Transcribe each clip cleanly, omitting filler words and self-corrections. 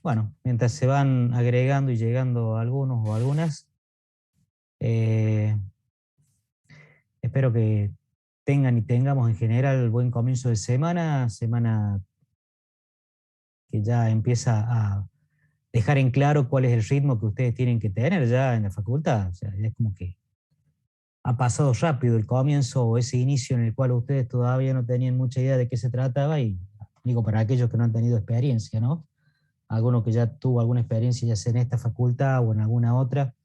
Bueno, mientras se van agregando y llegando algunos o algunas, eh, espero que tengan y tengamos en general buen comienzo de semana, semana que ya empieza a dejar en claro cuál es el ritmo que ustedes tienen que tener ya en la facultad. O sea, ya es como que ha pasado rápido el comienzo o ese inicio en el cual ustedes todavía no tenían mucha idea de qué se trataba y digo para aquellos que no han tenido experiencia, ¿no? Alguno que ya tuvo alguna experiencia ya sea en esta facultad o en alguna otra,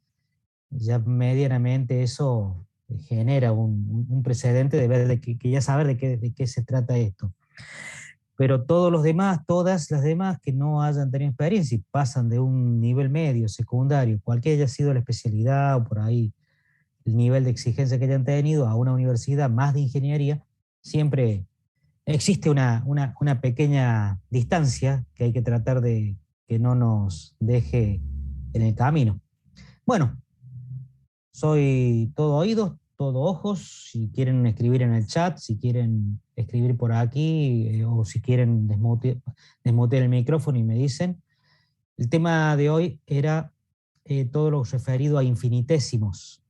ya medianamente eso genera un precedente de ver que ya saber de qué se trata esto. Pero todos los demás, todas las demás que no hayan tenido experiencia y pasan de un nivel medio, secundario, cualquiera haya sido la especialidad o por ahí el nivel de exigencia que hayan tenido a una universidad más de ingeniería, siempre existe una pequeña distancia que hay que tratar de que no nos deje en el camino. Bueno, soy todo oídos, todo ojos. Si quieren escribir en el chat, si quieren escribir por aquí o si quieren desmutear el micrófono y me dicen. El tema de hoy era todo lo referido a infinitésimos.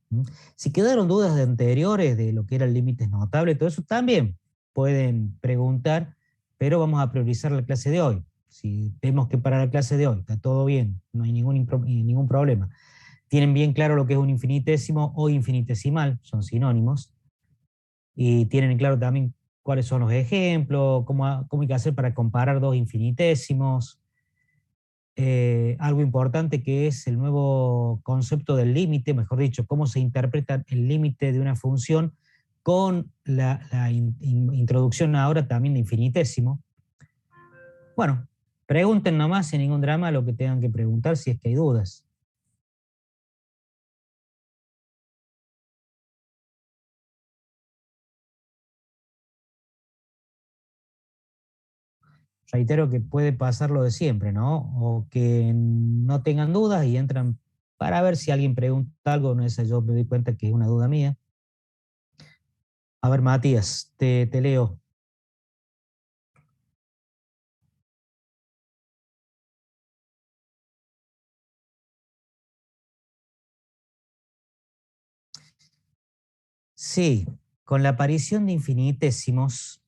Si quedaron dudas de anteriores de lo que era el límite notable, todo eso también pueden preguntar, pero vamos a priorizar la clase de hoy. Si vemos que para la clase de hoy está todo bien, no hay ningún problema, tienen bien claro lo que es un infinitésimo o infinitesimal, son sinónimos, y tienen claro también cuáles son los ejemplos, cómo hay que hacer para comparar dos infinitésimos, algo importante que es el nuevo concepto del límite, mejor dicho, cómo se interpreta el límite de una función con la introducción ahora también de infinitésimo. Bueno, pregunten nomás sin ningún drama lo que tengan que preguntar si es que hay dudas. Reitero que puede pasar lo de siempre, ¿no? O que no tengan dudas y entran para ver si alguien pregunta algo, no es yo me doy cuenta que es una duda mía. A ver, Matías, te leo. Sí, con la aparición de infinitésimos,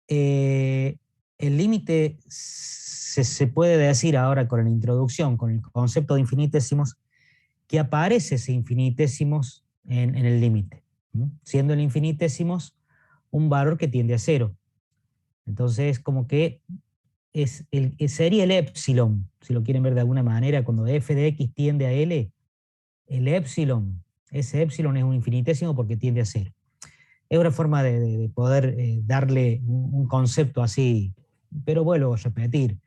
eh, el límite se puede decir ahora con la introducción, con el concepto de infinitesimos, que aparece ese infinitesimos en el límite, ¿no? Siendo el infinitesimos un valor que tiende a cero. Entonces, como que sería el epsilon, si lo quieren ver de alguna manera, cuando f de x tiende a L, el epsilon, ese epsilon es un infinitésimo porque tiende a cero. Es una forma de poder darle un concepto así, pero vuelvo a repetir,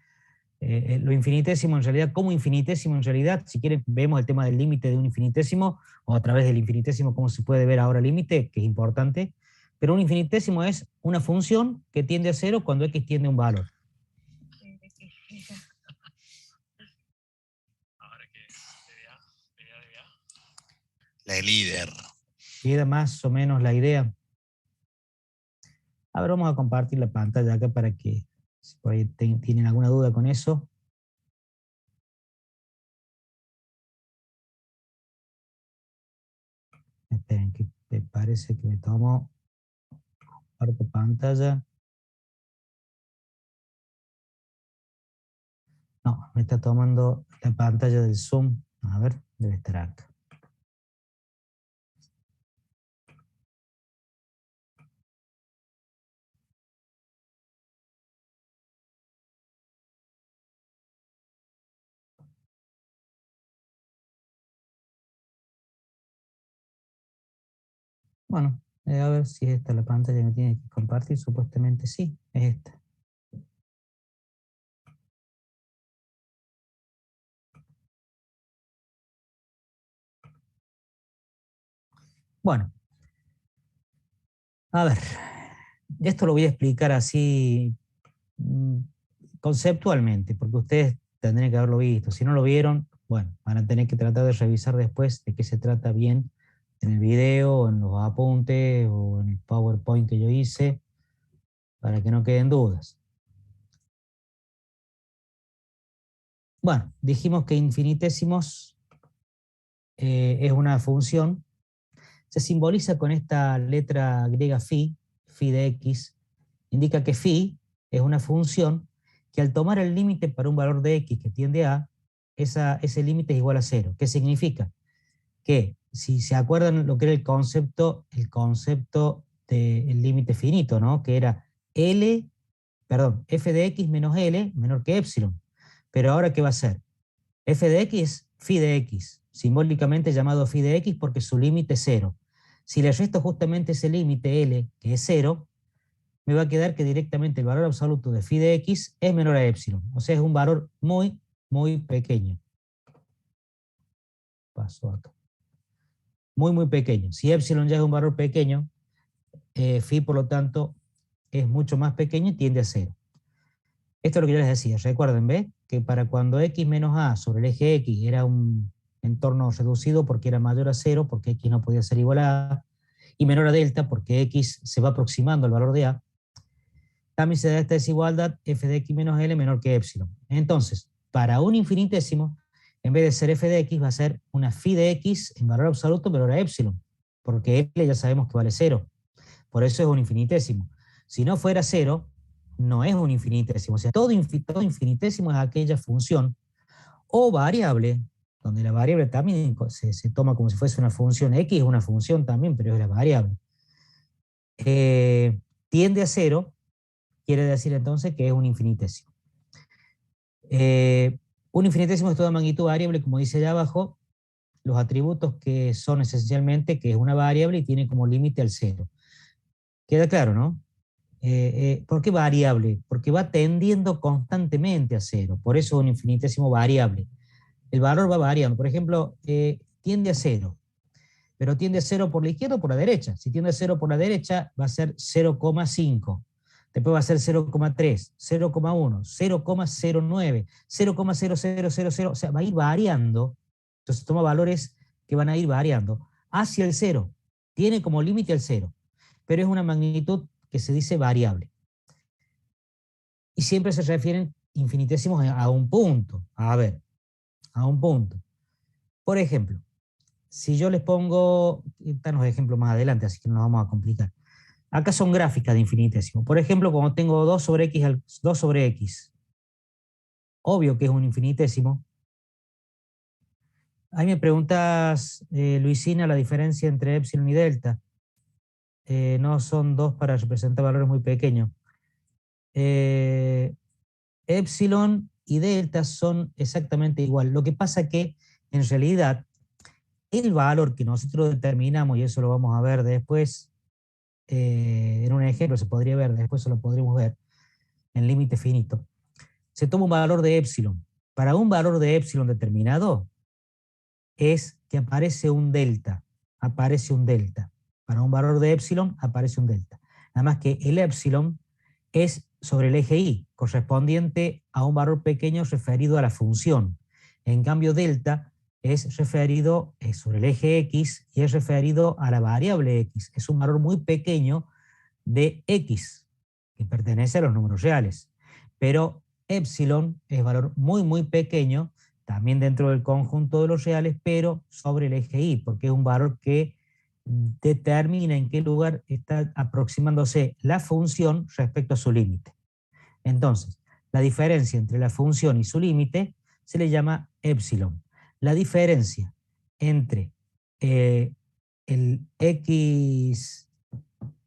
lo infinitésimo en realidad, como infinitésimo en realidad, si quieren vemos el tema del límite de un infinitésimo, o a través del infinitésimo cómo se puede ver ahora el límite, que es importante, pero un infinitésimo es una función que tiende a cero cuando x tiende a un valor. La líder. ¿Queda más o menos la idea? A ver, vamos a compartir la pantalla acá para que si por ahí tienen alguna duda con eso. Esperen, que me parece que me tomo parte pantalla. No, me está tomando la pantalla del Zoom. A ver, debe estar acá. Bueno, a ver si es esta la pantalla que tiene que compartir. Supuestamente sí, es esta. Bueno, a ver, esto lo voy a explicar así mm, conceptualmente, porque ustedes tendrían que haberlo visto. Si no lo vieron, bueno, van a tener que tratar de revisar después de qué se trata bien en el video, en los apuntes o en el PowerPoint que yo hice, para que no queden dudas. Bueno, dijimos que infinitesimos es una función. Se simboliza con esta letra griega phi de x, indica que phi es una función que al tomar el límite para un valor de x que tiende a, ese límite es igual a 0. ¿Qué significa? Que si se acuerdan lo que era el concepto del límite finito, ¿no? Que era f de x menos L menor que epsilon. Pero ahora, ¿qué va a ser? F de x es phi de x, simbólicamente llamado phi de x porque su límite es 0. Si le resto justamente ese límite L, que es 0, me va a quedar que directamente el valor absoluto de phi de x es menor a epsilon. O sea, es un valor muy, muy pequeño. Paso acá. Muy, muy pequeño. Si epsilon ya es un valor pequeño, phi, por lo tanto, es mucho más pequeño y tiende a 0. Esto es lo que yo les decía. Recuerden, ¿ves? Que para cuando x menos a sobre el eje x era un entorno reducido porque era mayor a 0, porque x no podía ser igual a a, y menor a delta porque x se va aproximando al valor de a, también se da esta desigualdad f de x menos L menor que epsilon. Entonces, para un infinitésimo, en vez de ser f de x, va a ser una phi de x en valor absoluto menor a epsilon, porque L ya sabemos que vale 0. Por eso es un infinitésimo. Si no fuera 0, no es un infinitésimo. O sea, todo infinitésimo es aquella función o variable, donde la variable también se toma como si fuese una función. X es una función también, pero es la variable. Tiende a 0, quiere decir entonces que es un infinitésimo. Un infinitésimo es toda magnitud variable, como dice allá abajo, los atributos que son esencialmente que es una variable y tiene como límite al 0. Queda claro, ¿no? ¿Por qué variable? Porque va tendiendo constantemente a 0, por eso es un infinitésimo variable. El valor va variando, por ejemplo, tiende a 0, pero tiende a 0 por la izquierda o por la derecha. Si tiende a 0 por la derecha, va a ser 0,5. Después va a ser 0,3, 0,1, 0,09, 0,0000, o sea, va a ir variando. Entonces toma valores que van a ir variando hacia el 0. Tiene como límite el 0, pero es una magnitud que se dice variable. Y siempre se refieren infinitésimos a un punto. A ver, a un punto. Por ejemplo, si yo les pongo, están los ejemplos más adelante, así que no nos vamos a complicar. Acá son gráficas de infinitésimo. Por ejemplo, cuando tengo 2 sobre x, obvio que es un infinitésimo. Ahí me preguntas, Luisina, la diferencia entre epsilon y delta. No son dos para representar valores muy pequeños. Epsilon y delta son exactamente igual. Lo que pasa que, en realidad, el valor que nosotros determinamos, y eso lo vamos a ver después, en un ejemplo se podría ver, después se lo podremos ver, en límite finito, se toma un valor de epsilon. Para un valor de epsilon determinado, es que aparece un delta. Para un valor de epsilon, aparece un delta. Nada más que el epsilon es sobre el eje y, correspondiente a un valor pequeño referido a la función. En cambio, delta es referido sobre el eje x y es referido a la variable x. Es un valor muy pequeño de x, que pertenece a los números reales. Pero epsilon es valor muy, muy pequeño, también dentro del conjunto de los reales, pero sobre el eje y, porque es un valor que determina en qué lugar está aproximándose la función respecto a su límite. Entonces, la diferencia entre la función y su límite se le llama epsilon. La diferencia entre el x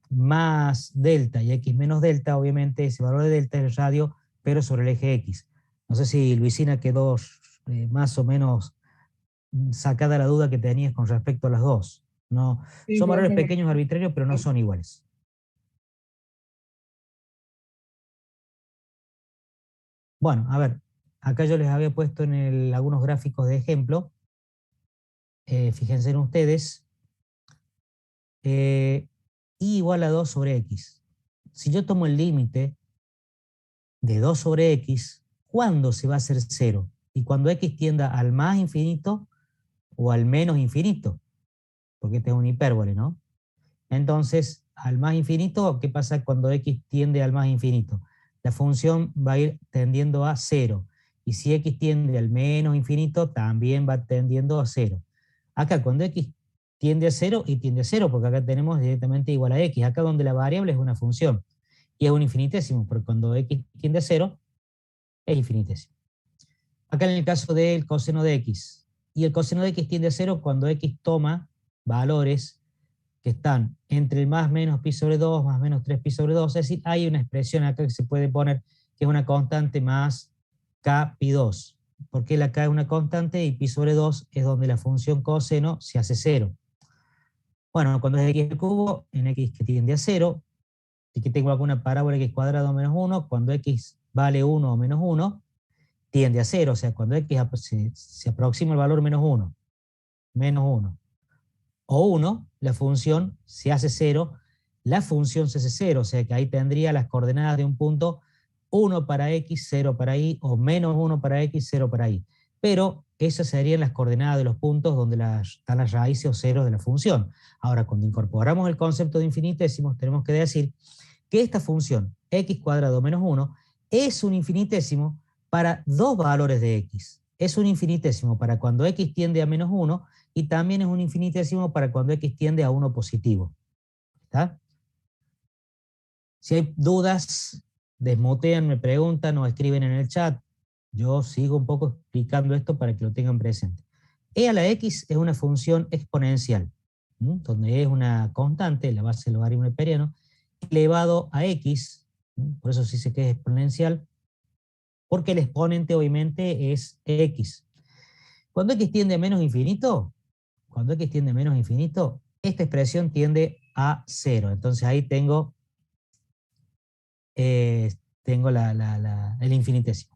más delta y x menos delta, obviamente ese valor de delta es el radio, pero sobre el eje x. No sé si Luisina quedó más o menos sacada la duda que tenías con respecto a las dos. No, Sí, son valores profe. pequeños arbitrarios, pero no son iguales. Bueno, a ver, acá yo les había puesto en algunos gráficos de ejemplo. Fíjense en ustedes. Y igual a 2 sobre x. Si yo tomo el límite de 2 sobre x, ¿cuándo se va a hacer 0? Y cuando x tienda al más infinito o al menos infinito, porque este es un hipérbole, ¿no? Entonces, al más infinito, ¿qué pasa cuando x tiende al más infinito? La función va a ir tendiendo a 0. Y si x tiende al menos infinito, también va tendiendo a 0. Acá cuando x tiende a 0 y tiende a 0, porque acá tenemos directamente igual a x. Acá donde la variable es una función y es un infinitésimo, porque cuando x tiende a 0 es infinitésimo. Acá en el caso del coseno de x, y el coseno de x tiende a 0 cuando x toma valores que están entre el más menos pi sobre 2, más menos 3 pi sobre 2, es decir, hay una expresión acá que se puede poner que es una constante más k pi 2. Porque la k es una constante y pi sobre 2 es donde la función coseno se hace 0. Bueno, cuando es x al cubo, en x que tiende a 0, y que tengo alguna parábola x cuadrado menos 1, cuando x vale 1 o menos 1, tiende a 0, o sea, cuando x se aproxima al valor menos 1 o 1, la función se hace 0, la función se hace 0, o sea que ahí tendría las coordenadas de un punto 1 para x, 0 para y, o menos 1 para x, 0 para y. Pero esas serían las coordenadas de los puntos donde están las raíces o ceros de la función. Ahora, cuando incorporamos el concepto de infinitesimos, tenemos que decir que esta función, x cuadrado menos 1, es un infinitésimo para dos valores de x. Es un infinitésimo para cuando x tiende a menos 1 y también es un infinitésimo para cuando x tiende a 1 positivo. ¿Está? Si hay dudas, desmutean, me preguntan o escriben en el chat. Yo sigo un poco explicando esto para que lo tengan presente. E a la x es una función exponencial, donde es una constante, la base del logaritmo neperiano, elevado a x, por eso sí se que es exponencial, porque el exponente obviamente es x. Cuando x tiende a menos infinito, esta expresión tiende a 0. Entonces ahí tengo el infinitésimo.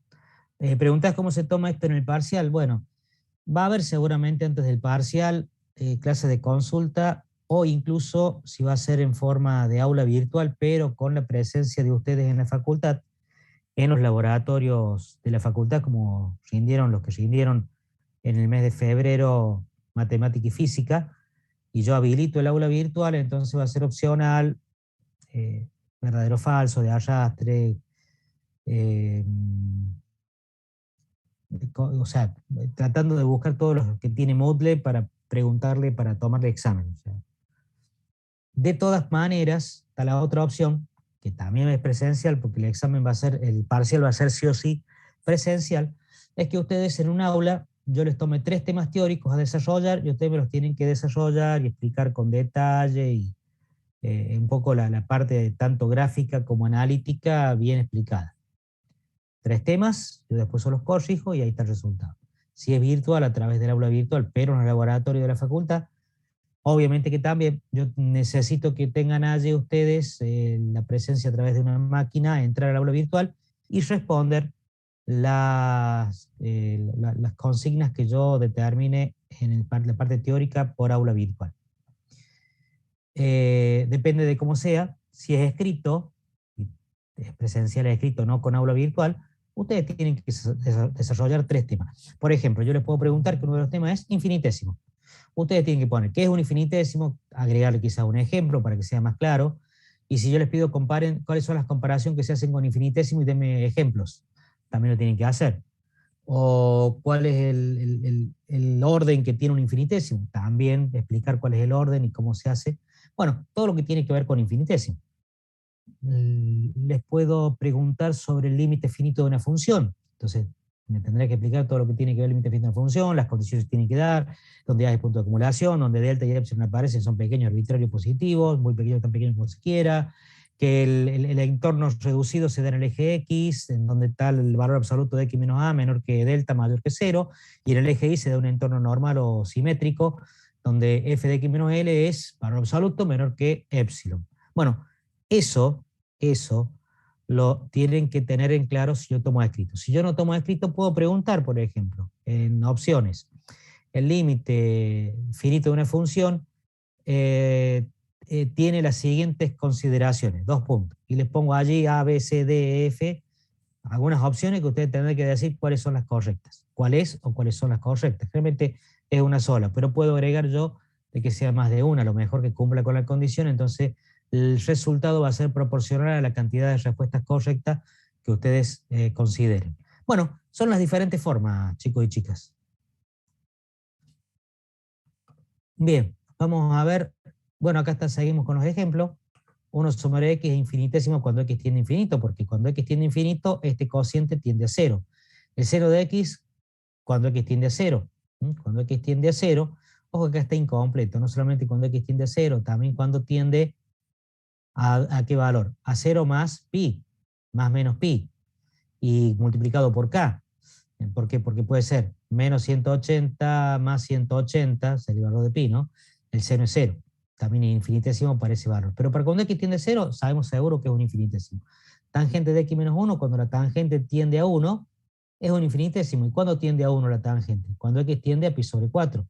¿Preguntás cómo se toma esto en el parcial? Bueno, va a haber seguramente antes del parcial clase de consulta o incluso si va a ser en forma de aula virtual, pero con la presencia de ustedes en la facultad, en los laboratorios de la facultad, como rindieron los que rindieron en el mes de febrero matemática y física, y yo habilito el aula virtual, entonces va a ser opcional, verdadero o falso, de arrastre, o sea, tratando de buscar todos los que tiene Moodle para preguntarle, para tomarle examen. O sea. De todas maneras, está la otra opción, que también es presencial, porque el examen va a ser, el parcial va a ser sí o sí presencial, es que ustedes en un aula, yo les tome 3 temas teóricos a desarrollar y ustedes me los tienen que desarrollar y explicar con detalle y un poco la parte tanto gráfica como analítica bien explicada. 3 temas, yo después los corrijo y ahí está el resultado. Si es virtual, a través del aula virtual, pero en el laboratorio de la facultad, obviamente que también yo necesito que tengan allí ustedes la presencia a través de una máquina, entrar al aula virtual y responder las consignas que yo determine en la parte teórica por aula virtual. Depende de cómo sea, si es escrito, es presencial escrito, no con aula virtual, ustedes tienen que desarrollar 3 temas. Por ejemplo, yo les puedo preguntar que uno de los temas es infinitésimo. Ustedes tienen que poner qué es un infinitésimo, agregarle quizás un ejemplo para que sea más claro, y si yo les pido comparen cuáles son las comparaciones que se hacen con infinitésimo y denme ejemplos, también lo tienen que hacer. O cuál es el orden que tiene un infinitésimo, también explicar cuál es el orden y cómo se hace. Bueno, todo lo que tiene que ver con infinitésimo. Les puedo preguntar sobre el límite finito de una función. Entonces, me tendré que explicar todo lo que tiene que ver el límite finito de una función, las condiciones que tiene que dar, donde hay punto de acumulación, donde delta y epsilon aparecen, son pequeños arbitrarios positivos, muy pequeños, tan pequeños como se quiera, que el entorno reducido se da en el eje X, en donde está el valor absoluto de X menos A menor que delta mayor que 0, y en el eje Y se da un entorno normal o simétrico, donde f de X menos L es valor absoluto menor que epsilon. Bueno, eso lo tienen que tener en claro si yo tomo escrito. Si yo no tomo escrito, puedo preguntar, por ejemplo, en opciones. El límite finito de una función tiene las siguientes consideraciones, 2 puntos. Y les pongo allí A, B, C, D, E, F, algunas opciones que ustedes tendrán que decir cuáles son las correctas. ¿Cuál es o cuáles son las correctas? Realmente es una sola, pero puedo agregar yo de que sea más de una, a lo mejor que cumpla con la condición, entonces el resultado va a ser proporcional a la cantidad de respuestas correctas que ustedes consideren. Bueno, son las diferentes formas, chicos y chicas. Bien, vamos a ver. Bueno, acá seguimos con los ejemplos. 1 sobre x es infinitésimo cuando x tiende a infinito, porque cuando x tiende a infinito, este cociente tiende a 0. El 0 de x cuando x tiende a 0. Cuando x tiende a 0, ojo que acá está incompleto, no solamente cuando x tiende a 0, también cuando tiende a qué valor, a 0 más pi, más menos pi, y multiplicado por k. ¿Por qué? Porque puede ser menos 180 más 180, es el valor de pi, ¿no? El seno es 0. También es infinitésimo para ese valor. Pero para cuando x tiende a 0, sabemos seguro que es un infinitésimo. Tangente de x menos 1, cuando la tangente tiende a 1, es un infinitésimo. ¿Y cuándo tiende a 1 la tangente? Cuando x tiende a pi sobre 4.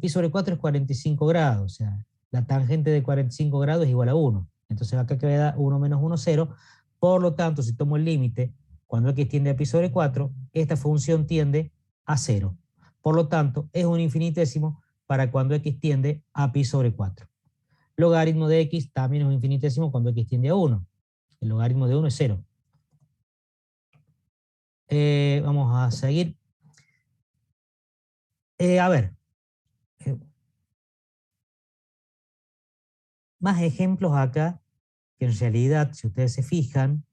Pi sobre 4 es 45 grados, o sea, la tangente de 45 grados es igual a 1. Entonces acá queda 1 menos 1, 0. Por lo tanto, si tomo el límite, cuando x tiende a pi sobre 4, esta función tiende a 0. Por lo tanto, es un infinitésimo para cuando x tiende a pi sobre 4. Logaritmo de x también es un infinitésimo cuando x tiende a 1. El logaritmo de 1 es 0. Vamos a seguir. A ver. Más ejemplos acá, que en realidad, si ustedes se fijan,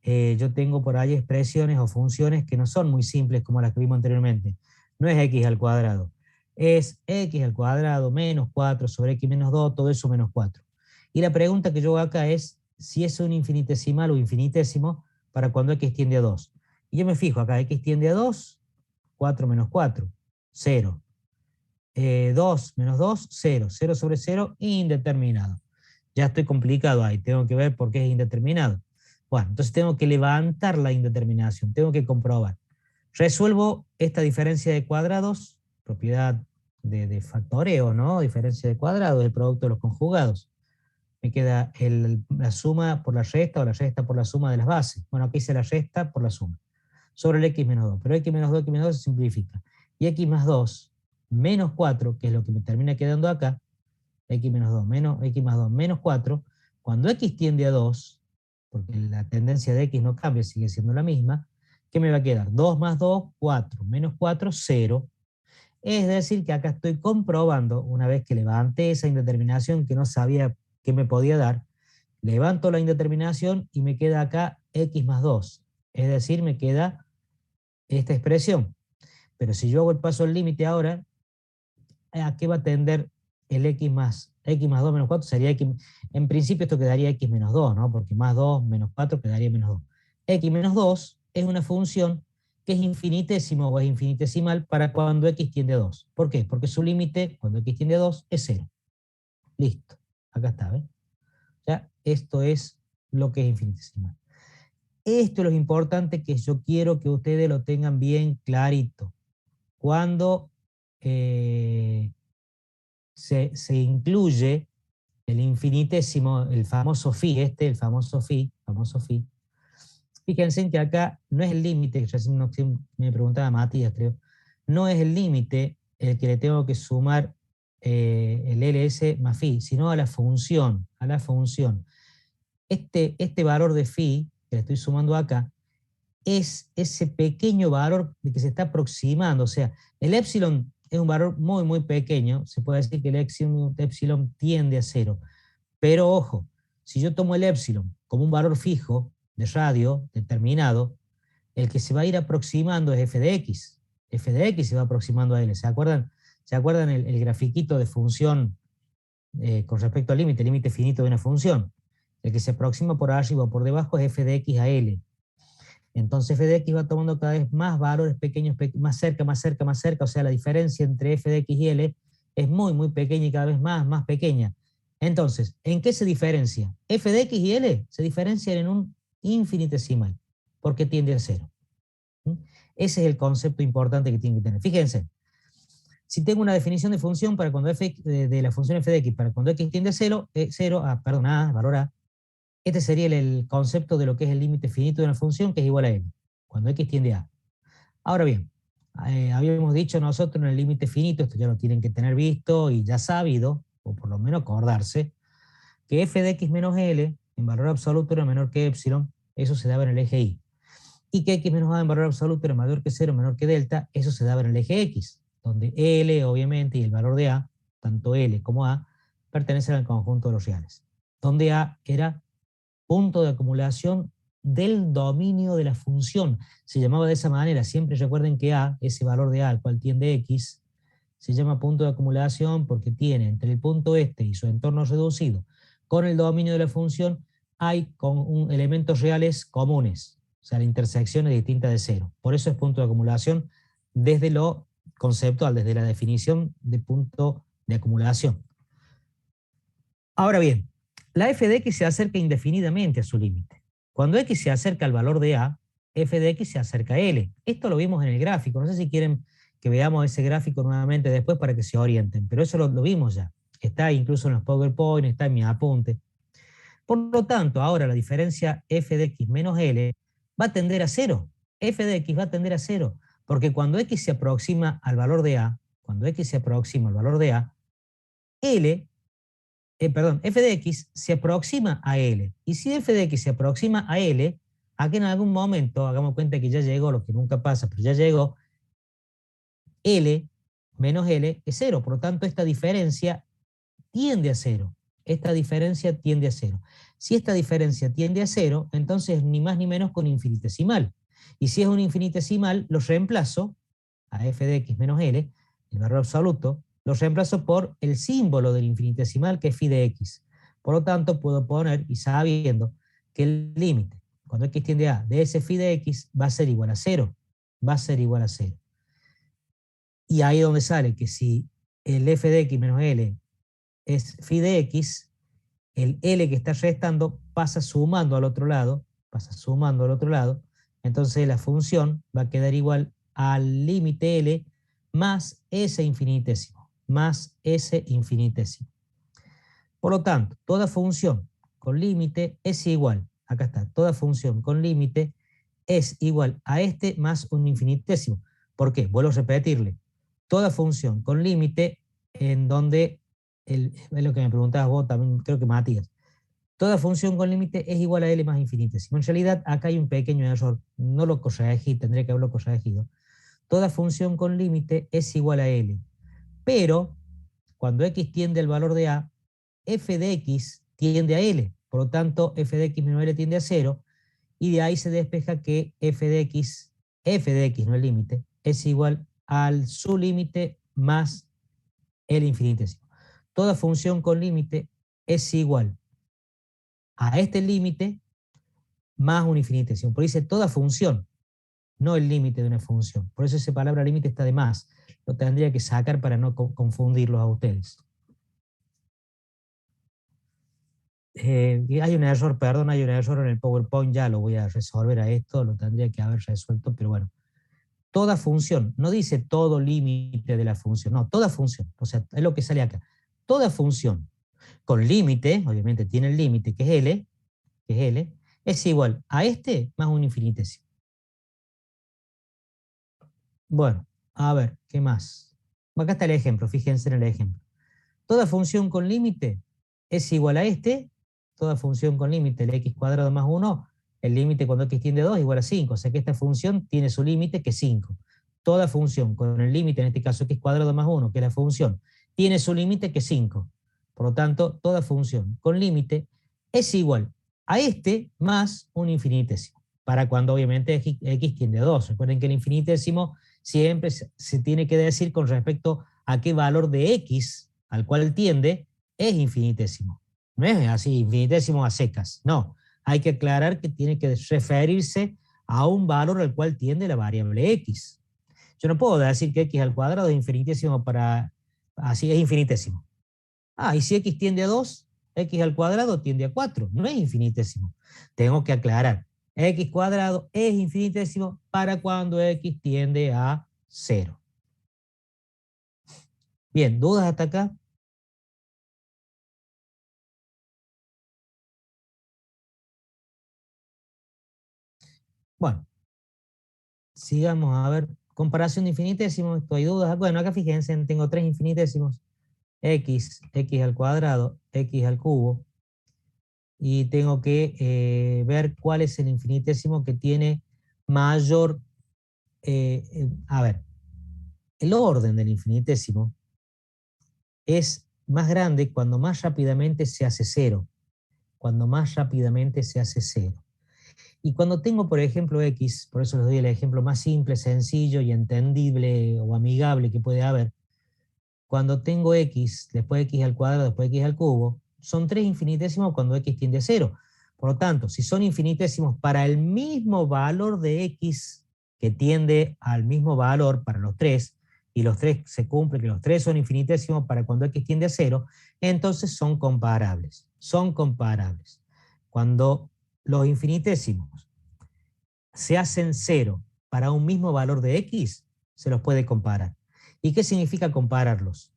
yo tengo por ahí expresiones o funciones que no son muy simples como las que vimos anteriormente. No es x al cuadrado. Es x al cuadrado menos 4 sobre x menos 2, todo eso menos 4. Y la pregunta que yo hago acá es si es un infinitesimal o infinitésimo para cuando x tiende a 2. Y yo me fijo acá, x tiende a 2, 4 menos 4, 0. 2 menos 2, 0. 0 sobre 0, indeterminado. Ya estoy complicado ahí, tengo que ver por qué es indeterminado. Bueno, entonces tengo que levantar la indeterminación, tengo que comprobar. Resuelvo esta diferencia de cuadrados, propiedad de factoreo, ¿no? Diferencia de cuadrados, el producto de los conjugados. Me queda la suma por la resta o la resta por la suma de las bases. Bueno, aquí hice la resta por la suma. Sobre el x menos 2. Pero x menos 2, x menos 2 se simplifica. Y x más 2 menos 4, que es lo que me termina quedando acá, x menos 2 menos x más 2 menos 4, cuando x tiende a 2, porque la tendencia de x no cambia, sigue siendo la misma, ¿qué me va a quedar? 2 más 2, 4, menos 4, 0. Es decir, que acá estoy comprobando, una vez que levanté esa indeterminación que no sabía qué me podía dar, levanto la indeterminación y me queda acá x más 2. Es decir, me queda esta expresión. Pero si yo hago el paso al límite ahora, ¿a qué va a tender el x más 2 menos 4? Sería x, en principio esto quedaría x menos 2, ¿no? Porque más 2 menos 4 quedaría menos 2. X menos 2 es una función que es infinitésimo o es infinitesimal para cuando x tiende a 2. ¿Por qué? Porque su límite cuando x tiende a 2 es 0. Listo. Acá está, ¿ves? Ya, esto es lo que es infinitesimal. Esto es lo importante que yo quiero que ustedes lo tengan bien clarito. Cuando se incluye el infinitésimo, el famoso phi, el famoso phi, fíjense que acá no es el límite, recién me preguntaba Matías, creo, no es el límite el que le tengo que sumar el ls más phi, sino a la función, Este valor de phi, que le estoy sumando acá, es ese pequeño valor de que se está aproximando, o sea, el épsilon es un valor muy, muy pequeño, se puede decir que el épsilon tiende a 0, pero ojo, si yo tomo el épsilon como un valor fijo de radio determinado, el que se va a ir aproximando es f de x. F de x se va aproximando a L. ¿Se acuerdan? ¿Se acuerdan el grafiquito de función con respecto al límite finito de una función? El que se aproxima por arriba o por debajo es f de x a L. Entonces f de x va tomando cada vez más valores pequeños, más cerca, más cerca, más cerca, o sea, la diferencia entre f de x y L es muy, muy pequeña y cada vez más, más pequeña. Entonces, ¿en qué se diferencia? F de x y L se diferencian en un infinitesimal, porque tiende a 0. Ese es el concepto importante que tienen que tener. Fíjense, si tengo una definición de función para cuando f, de la función f de x, para cuando x tiende a 0, valor a, este sería el concepto de lo que es el límite finito de una función, que es igual a n, cuando x tiende a. Ahora bien, habíamos dicho nosotros en el límite finito, esto ya lo tienen que tener visto y ya sabido, o por lo menos acordarse, que f de x menos L, en valor absoluto era menor que epsilon, eso se daba en el eje y. y que x menos a en valor absoluto era mayor que 0, menor que delta, eso se daba en el eje X, donde L, obviamente, y el valor de A, tanto L como A, pertenecen al conjunto de los reales, donde A era punto de acumulación del dominio de la función. Se llamaba de esa manera. Siempre recuerden que A, ese valor de A al cual tiende X, se llama punto de acumulación porque tiene entre el punto este y su entorno reducido con el dominio de la función hay elementos reales comunes, o sea, la intersección es distinta de cero. Por eso es punto de acumulación desde lo conceptual, desde la definición de punto de acumulación. Ahora bien, la f de x se acerca indefinidamente a su límite. Cuando x se acerca al valor de a, f de x se acerca a L. Esto lo vimos en el gráfico. No sé si quieren que veamos ese gráfico nuevamente después para que se orienten, pero eso lo vimos ya. Está incluso en los PowerPoint, está en mi apunte. Por lo tanto, ahora la diferencia f de x menos L va a tender a cero. F de x va a tender a cero, porque cuando x se aproxima al valor de a, L f de x se aproxima a L. Y si f de x se aproxima a L, aquí en algún momento, hagamos cuenta que ya llegó, lo que nunca pasa, pero ya llegó, L menos L es cero. Por lo tanto, esta diferencia tiende a cero. Esta diferencia tiende a cero. Si esta diferencia tiende a cero, entonces ni más ni menos con infinitesimal. Y si es un infinitesimal, lo reemplazo a f de x menos L, el valor absoluto, lo reemplazo por el símbolo del infinitesimal que es phi de x. Por lo tanto, puedo poner, y sabiendo que el límite, cuando x tiende a, de ese phi de x va a ser igual a cero. Va a ser igual a cero. Y ahí es donde sale que si el f de x menos L es phi de x, el L que está restando pasa sumando al otro lado, entonces la función va a quedar igual al límite L más ese infinitésimo, Por lo tanto, toda función con límite es igual, acá está, toda función con límite es igual a este más un infinitésimo. ¿Por qué? Vuelvo a repetirle, toda función con límite en donde, es lo que me preguntabas vos también, creo que Matías, toda función con límite es igual a L más infinitésimo. En realidad, acá hay un pequeño error, no lo corregí, tendría que haberlo corregido. Toda función con límite es igual a L, pero cuando x tiende al valor de a, f de x tiende a L, por lo tanto, f de x menos L tiende a 0, y de ahí se despeja que f de x, no el límite, es igual al su límite más el infinitésimo. Toda función con límite es igual a este límite más un infinitésimo. Por eso dice toda función, no el límite de una función. Por eso esa palabra límite está de más. Lo tendría que sacar para no confundirlos a ustedes. Hay un error, perdón, hay un error en el PowerPoint, ya lo voy a resolver a esto, lo tendría que haber resuelto, pero bueno. Toda función, no dice todo límite de la función, no, toda función, o sea, es lo que sale acá. Toda función con límite, obviamente tiene el límite que es L, es igual a este más un infinitésimo. Bueno, a ver, ¿qué más? Acá está el ejemplo, fíjense en el ejemplo. Toda función con límite es igual a este, toda función con límite, el x cuadrado más 1, el límite cuando x tiende a 2 es igual a 5, o sea que esta función tiene su límite que es 5. Toda función con el límite, en este caso x cuadrado más 1, que es la función, tiene su límite que es 5. Por lo tanto, toda función con límite es igual a este más un infinitésimo, para cuando obviamente x tiende a 2. Recuerden que el infinitésimo siempre se tiene que decir con respecto a qué valor de x al cual tiende es infinitésimo. No es así, infinitésimo a secas. No, hay que aclarar que tiene que referirse a un valor al cual tiende la variable x. Yo no puedo decir que x al cuadrado es infinitésimo para... Así es infinitésimo. Y si x tiende a 2, x al cuadrado tiende a 4. No es infinitésimo. Tengo que aclarar. X cuadrado es infinitésimo para cuando x tiende a 0. Bien, ¿dudas hasta acá? Bueno, sigamos a ver. Comparación de infinitesimos, esto hay dudas. Bueno, acá fíjense, tengo 3 infinitesimos. X al cuadrado, x al cubo. Y tengo que ver cuál es el infinitésimo que tiene mayor, a ver, el orden del infinitésimo es más grande cuando más rápidamente se hace cero, cuando más rápidamente se hace cero. Y cuando tengo, por ejemplo, x, por eso les doy el ejemplo más simple, sencillo y entendible o amigable que puede haber, cuando tengo x, después x al cuadrado, después x al cubo, son 3 infinitesimos cuando x tiende a 0. Por lo tanto, si son infinitesimos para el mismo valor de x que tiende al mismo valor para los 3, y los 3 se cumple que los 3 son infinitesimos para cuando x tiende a 0, entonces son comparables. Son comparables. Cuando los infinitesimos se hacen 0 para un mismo valor de x, se los puede comparar. ¿Y qué significa compararlos?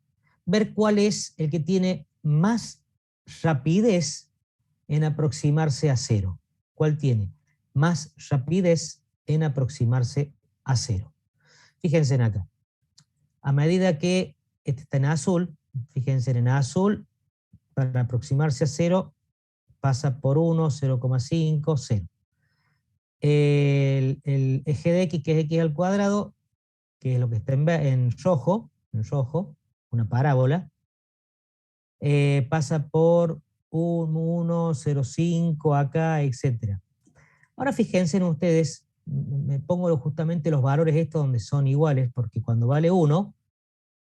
Ver cuál es el que tiene más rapidez en aproximarse a 0. ¿Cuál tiene más rapidez en aproximarse a 0? Fíjense en acá. A medida que este está en azul, fíjense en azul, para aproximarse a 0 pasa por 1, 0,5, 0. El eje de x, que es x al cuadrado, que es lo que está en rojo, una parábola, pasa por 1, 0,5 acá, etc. Ahora fíjense en ustedes, me pongo justamente los valores estos donde son iguales, porque cuando vale 1,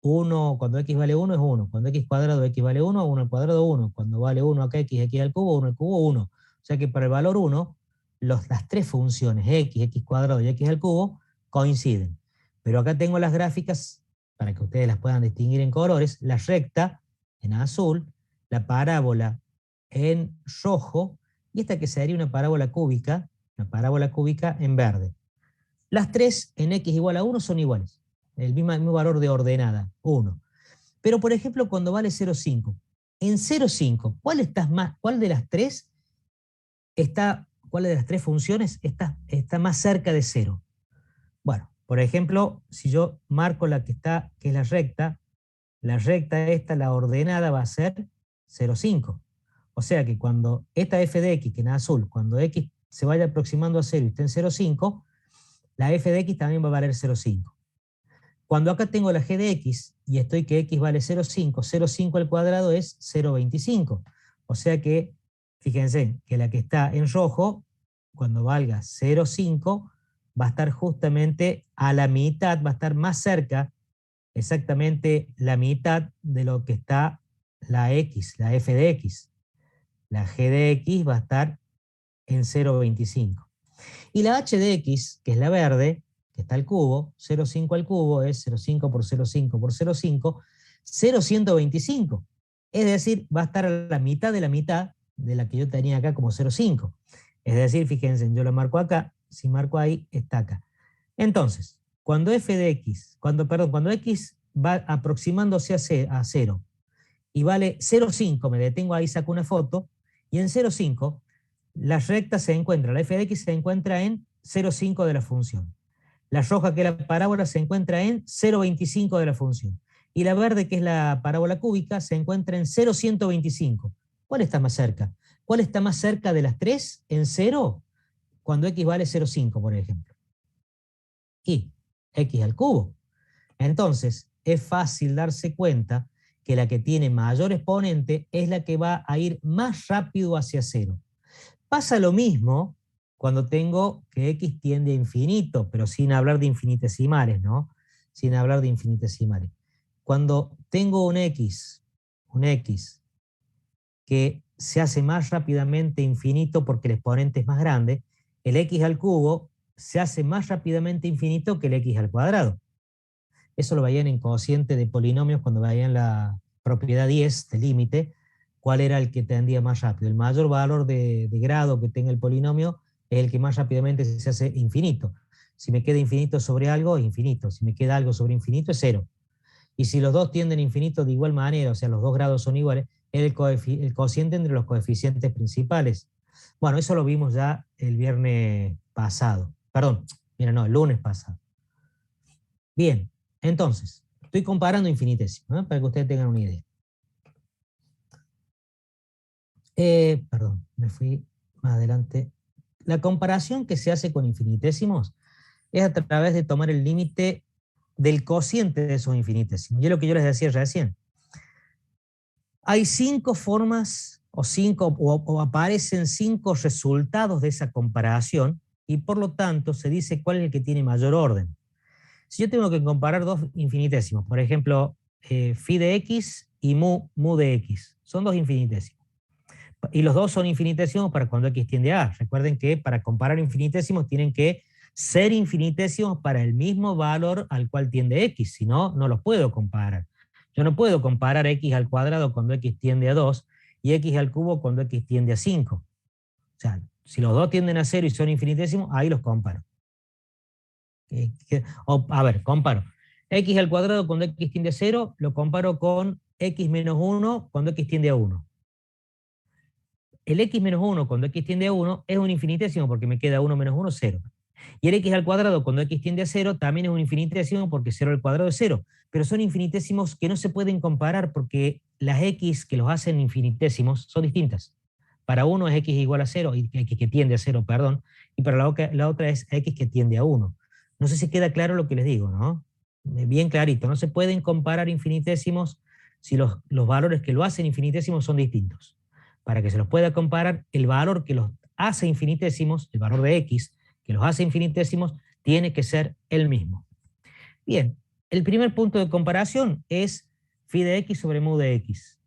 cuando x vale 1 es 1, cuando x cuadrado x vale 1, 1 al cuadrado 1, cuando vale 1 acá x al cubo, 1 al cubo 1. O sea que para el valor 1, las tres funciones x cuadrado y x al cubo coinciden. Pero acá tengo las gráficas para que ustedes las puedan distinguir en colores, la recta en azul, la parábola en rojo y esta que sería una parábola cúbica en verde. Las tres en x igual a 1 son iguales, el mismo valor de ordenada, 1. Pero, por ejemplo, cuando vale 0,5, en 0,5, ¿cuál de las tres cuál de las tres funciones está más cerca de 0? Bueno, por ejemplo, si yo marco la que es la recta esta, la ordenada va a ser 0,5. O sea que cuando esta f de x, que en azul, cuando x se vaya aproximando a 0 y esté en 0,5, la f de x también va a valer 0,5. Cuando acá tengo la g de x y estoy que x vale 0,5, 0,5 al cuadrado es 0,25. O sea que, fíjense, que la que está en rojo, cuando valga 0,5, va a estar justamente a la mitad, va a estar más cerca, exactamente la mitad de lo que está la x, la f de x. La g de x va a estar en 0,25. Y la h de x, que es la verde, que está al cubo, 0,5 al cubo es 0,5 por 0,5 por 0,5, 0,125. Es decir, va a estar a la mitad de la que yo tenía acá como 0,5. Es decir, fíjense, yo lo marco acá, si marco ahí, está acá. Entonces, cuando f de x, cuando x va aproximándose a 0 y vale 0,5, me detengo ahí, saco una foto, y en 0,5 la recta se encuentra, la f de x se encuentra en 0,5 de la función. La roja, que es la parábola, se encuentra en 0,25 de la función. Y la verde, que es la parábola cúbica, se encuentra en 0,125. ¿Cuál está más cerca? ¿Cuál está más cerca de las tres en 0 cuando x vale 0,5, por ejemplo? Y x al cubo. Entonces, es fácil darse cuenta que la que tiene mayor exponente es la que va a ir más rápido hacia 0. Pasa lo mismo cuando tengo que x tiende a infinito, pero sin hablar de infinitesimales, ¿no? Sin hablar de infinitesimales. Cuando tengo un x que se hace más rápidamente infinito porque el exponente es más grande, el x al cubo se hace más rápidamente infinito que el x al cuadrado. Eso lo veían en cociente de polinomios cuando veían la propiedad 10 de límite, cuál era el que tendía más rápido. El mayor valor de grado que tenga el polinomio es el que más rápidamente se hace infinito. Si me queda infinito sobre algo, es infinito. Si me queda algo sobre infinito, es 0. Y si los dos tienden a infinito de igual manera, o sea, los dos grados son iguales, es el cociente entre los coeficientes principales. Bueno, eso lo vimos ya el viernes pasado. Perdón, mira, no, el lunes pasado. Bien, entonces, estoy comparando infinitesimos, para que ustedes tengan una idea. Perdón, me fui más adelante. La comparación que se hace con infinitésimos es a través de tomar el límite del cociente de esos infinitésimos. Y es lo que yo les decía recién. Hay 5 formas o aparecen 5 resultados de esa comparación y por lo tanto se dice cuál es el que tiene mayor orden. Si yo tengo que comparar dos infinitésimos, por ejemplo, phi de x y mu de x, son dos infinitésimos. Y los dos son infinitésimos para cuando x tiende a. Recuerden que para comparar infinitésimos tienen que ser infinitésimos para el mismo valor al cual tiende x, si no, no los puedo comparar. Yo no puedo comparar x al cuadrado cuando x tiende a 2 y x al cubo cuando x tiende a 5. O sea, si los dos tienden a 0 y son infinitésimos, ahí los comparo. A ver, comparo. X al cuadrado cuando x tiende a 0, lo comparo con x menos 1 cuando x tiende a 1. El x menos 1 cuando x tiende a 1 es un infinitésimo porque me queda 1 menos 1, 0. Y el x al cuadrado cuando x tiende a 0 también es un infinitésimo porque 0 al cuadrado es 0. Pero son infinitésimos que no se pueden comparar porque las x que los hacen infinitésimos son distintas. Para uno es x igual a 0, y x que tiende a 0, perdón, y para la otra es x que tiende a 1. No sé si queda claro lo que les digo, ¿no? Bien clarito, no se pueden comparar infinitésimos si los valores que lo hacen infinitésimos son distintos. Para que se los pueda comparar, el valor que los hace infinitésimos, el valor de x, que los hace infinitésimos, tiene que ser el mismo. Bien, el primer punto de comparación es phi de x sobre mu de x.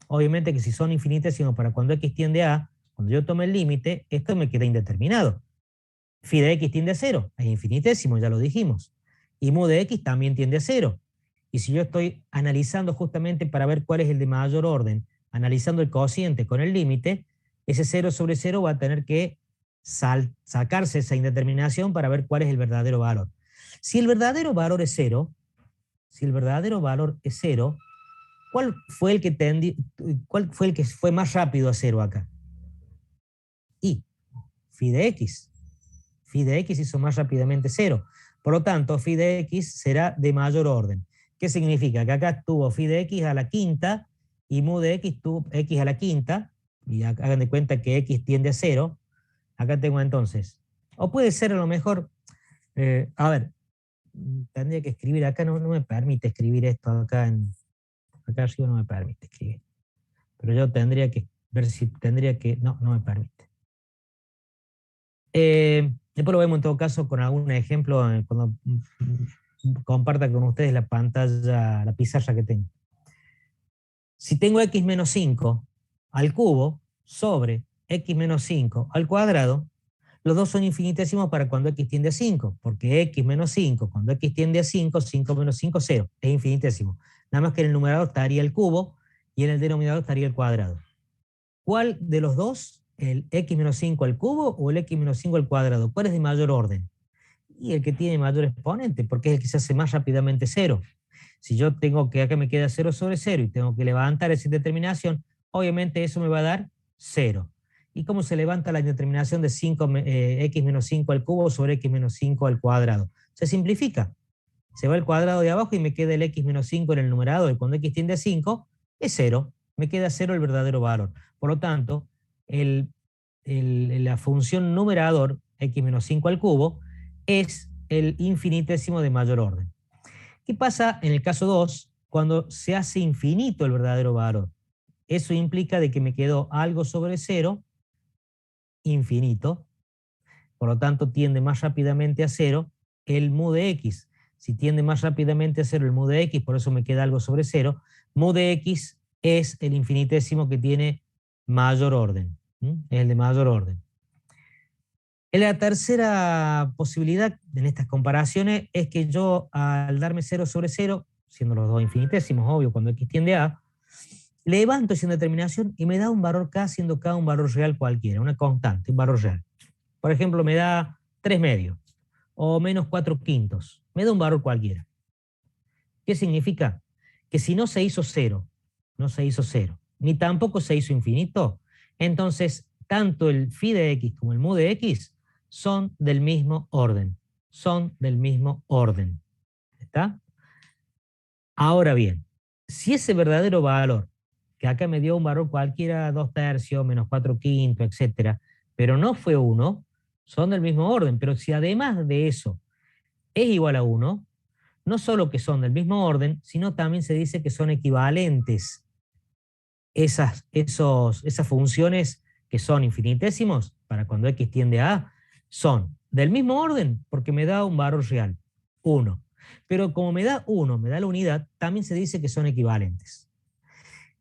Obviamente que si son infinitésimos para cuando x tiende a, cuando yo tome el límite, esto me queda indeterminado. Phi de x tiende a 0, es infinitésimo, ya lo dijimos. Y mu de x también tiende a 0. Y si yo estoy analizando justamente para ver cuál es el de mayor orden, analizando el cociente con el límite, ese 0 sobre 0 va a tener que sacarse esa indeterminación para ver cuál es el verdadero valor. Si el verdadero valor es 0, ¿cuál fue el que fue más rápido a 0 acá? Y phi de x. Phi de x hizo más rápidamente 0. Por lo tanto, phi de x será de mayor orden. ¿Qué significa? Que acá tuvo phi de x a la quinta y mu de x tuvo x a la quinta, y hagan de cuenta que x tiende a 0. Acá tengo entonces, o puede ser a lo mejor, a ver, tendría que escribir, acá no me permite escribir esto, acá arriba no me permite escribir. Pero yo tendría que ver si no me permite. Después lo vemos en todo caso con algún ejemplo cuando comparta con ustedes la pantalla, la pizarra que tengo. Si tengo x menos 5 al cubo sobre x menos 5 al cuadrado, los dos son infinitésimos para cuando x tiende a 5, porque x menos 5, cuando x tiende a 5, 5 menos 5, 0, es infinitésimo. Nada más que en el numerador estaría el cubo y en el denominador estaría el cuadrado. ¿Cuál de los dos, el x menos 5 al cubo o el x menos 5 al cuadrado? ¿Cuál es de mayor orden? Y el que tiene mayor exponente, porque es el que se hace más rápidamente 0. Si yo tengo que acá me queda 0 sobre 0 y tengo que levantar esa indeterminación, obviamente eso me va a dar 0. ¿Y cómo se levanta la indeterminación de x menos 5 al cubo sobre x menos 5 al cuadrado? Se simplifica. Se va el cuadrado de abajo y me queda el x menos 5 en el numerador. Y cuando x tiende a 5, es 0. Me queda 0 el verdadero valor. Por lo tanto, la función numerador, x menos 5 al cubo, es el infinitésimo de mayor orden. ¿Qué pasa en el caso 2 cuando se hace infinito el verdadero valor? Eso implica de que me quedó algo sobre 0, infinito, por lo tanto tiende más rápidamente a 0 el mu de x. Si tiende más rápidamente a 0 el mu de x, por eso me queda algo sobre 0, mu de x es el infinitésimo que tiene mayor orden, es el de mayor orden. La tercera posibilidad en estas comparaciones es que yo, al darme 0 sobre 0, siendo los dos infinitésimos, obvio, cuando x tiende a, levanto esa indeterminación y me da un valor k, siendo k un valor real cualquiera, una constante, un valor real. Por ejemplo, me da 3 medios o menos 4 quintos. Me da un valor cualquiera. ¿Qué significa? Que si no se hizo 0, ni tampoco se hizo infinito, entonces tanto el phi de x como el mu de x son del mismo orden. ¿Está? Ahora bien, si ese verdadero valor, que acá me dio un valor cualquiera, 2 tercios, menos 4 quintos, etcétera, pero no fue 1, son del mismo orden, pero si además de eso es igual a 1, no solo que son del mismo orden, sino también se dice que son equivalentes esas funciones que son infinitésimos, para cuando x tiende a A, son del mismo orden porque me da un valor real, 1. Pero como me da 1, me da la unidad, también se dice que son equivalentes.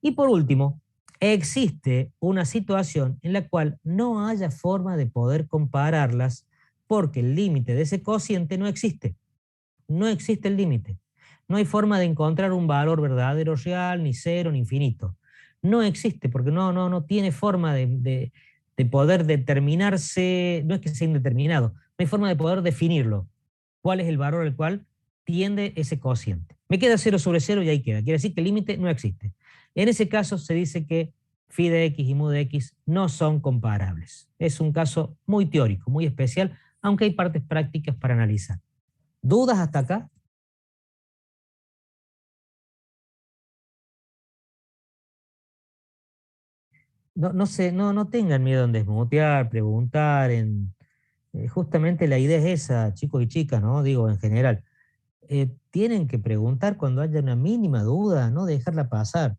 Y por último, existe una situación en la cual no haya forma de poder compararlas porque el límite de ese cociente no existe. No existe el límite. No hay forma de encontrar un valor verdadero real, ni cero, ni infinito. No existe porque no tiene forma de poder determinarse, no es que sea indeterminado, no hay forma de poder definirlo. ¿Cuál es el valor al cual tiende ese cociente? Me queda 0 sobre 0 y ahí queda. Quiere decir que el límite no existe. En ese caso se dice que phi de x y mu de x no son comparables. Es un caso muy teórico, muy especial, aunque hay partes prácticas para analizar. ¿Dudas hasta acá? No tengan miedo en desmutear, preguntar. Justamente la idea es esa, chicos y chicas, ¿no? Digo, en general. Tienen que preguntar cuando haya una mínima duda, no dejarla pasar.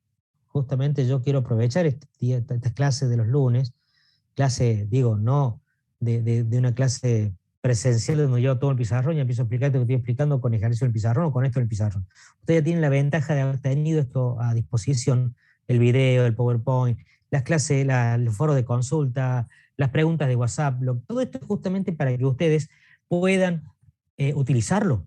Justamente yo quiero aprovechar estas clases de los lunes, clase, digo, no de una clase presencial donde yo tomo el pizarrón y empiezo a explicarte lo que estoy explicando con ejercicio del pizarrón o con esto del pizarrón. Ustedes ya tienen la ventaja de haber tenido esto a disposición, el video, el PowerPoint, las clases, los foros de consulta, las preguntas de WhatsApp, todo esto es justamente para que ustedes puedan utilizarlo.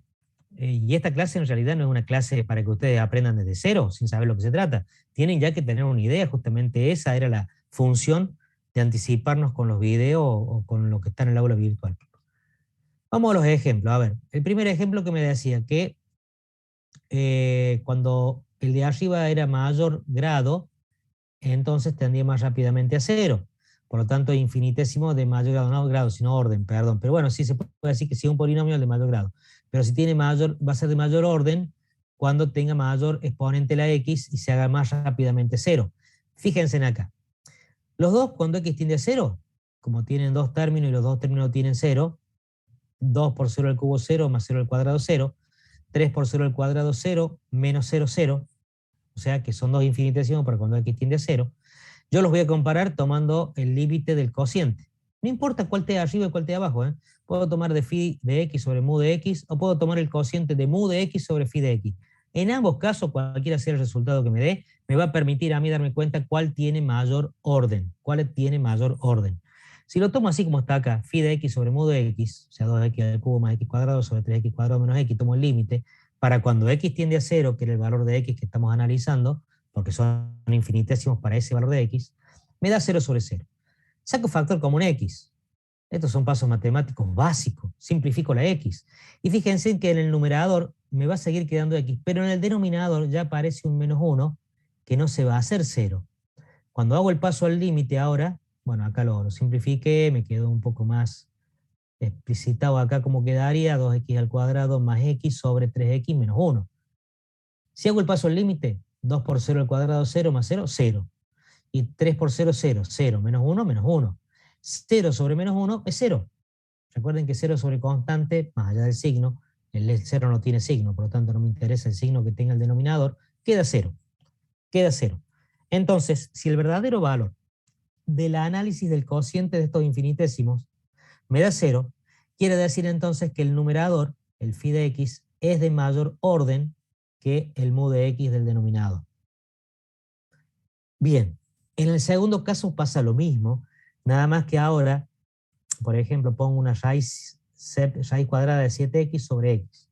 Y esta clase en realidad no es una clase para que ustedes aprendan desde cero, sin saber lo que se trata. Tienen ya que tener una idea, justamente esa era la función de anticiparnos con los videos o con lo que está en el aula virtual. Vamos a los ejemplos. A ver, el primer ejemplo que me decía que cuando el de arriba era mayor grado, entonces tendía más rápidamente a cero. Por lo tanto, infinitésimo de mayor grado, no grado, sino orden, perdón. Pero bueno, sí se puede decir que sí es un polinomio de mayor grado. Pero si tiene mayor, va a ser de mayor orden cuando tenga mayor exponente la x y se haga más rápidamente cero. Fíjense en acá. Los dos, cuando x tiende a cero, como tienen dos términos y los dos términos tienen cero, 2 por 0 al cubo 0 más 0 al cuadrado 0, 3 por 0 al cuadrado 0 menos 0, 0, o sea que son dos infinitesimos para cuando x tiende a 0. Yo los voy a comparar tomando el límite del cociente. No importa cuál esté arriba y cuál esté abajo. Puedo tomar de phi de x sobre mu de x o puedo tomar el cociente de mu de x sobre phi de x. En ambos casos, cualquiera sea el resultado que me dé, me va a permitir a mí darme cuenta cuál tiene mayor orden. Cuál tiene mayor orden. Si lo tomo así como está acá, phi de x sobre mu de x, o sea, 2x al cubo más x cuadrado sobre 3x cuadrado menos x, tomo el límite, para cuando x tiende a 0, que era el valor de x que estamos analizando, porque son infinitesimos para ese valor de x, me da 0 sobre 0. Saco factor común x. Estos son pasos matemáticos básicos. Simplifico la x. Y fíjense que en el numerador me va a seguir quedando x, pero en el denominador ya aparece un menos 1 que no se va a hacer 0. Cuando hago el paso al límite ahora, bueno, acá lo simplifiqué, me quedó un poco más explicitado acá como quedaría 2x al cuadrado más x sobre 3x menos 1. Si hago el paso al límite, 2 por 0 al cuadrado 0 más 0, 0. Y 3 por 0, 0. 0 menos 1, menos 1. 0 sobre menos 1 es 0. Recuerden que 0 sobre constante, más allá del signo, el 0 no tiene signo, por lo tanto no me interesa el signo que tenga el denominador, queda 0. Queda 0. Entonces, si el verdadero valor del análisis del cociente de estos infinitésimos me da 0, quiere decir entonces que el numerador, el phi de x, es de mayor orden que el mu de x del denominador. Bien, en el segundo caso pasa lo mismo, nada más que ahora, por ejemplo, pongo una raíz cuadrada de 7x sobre x,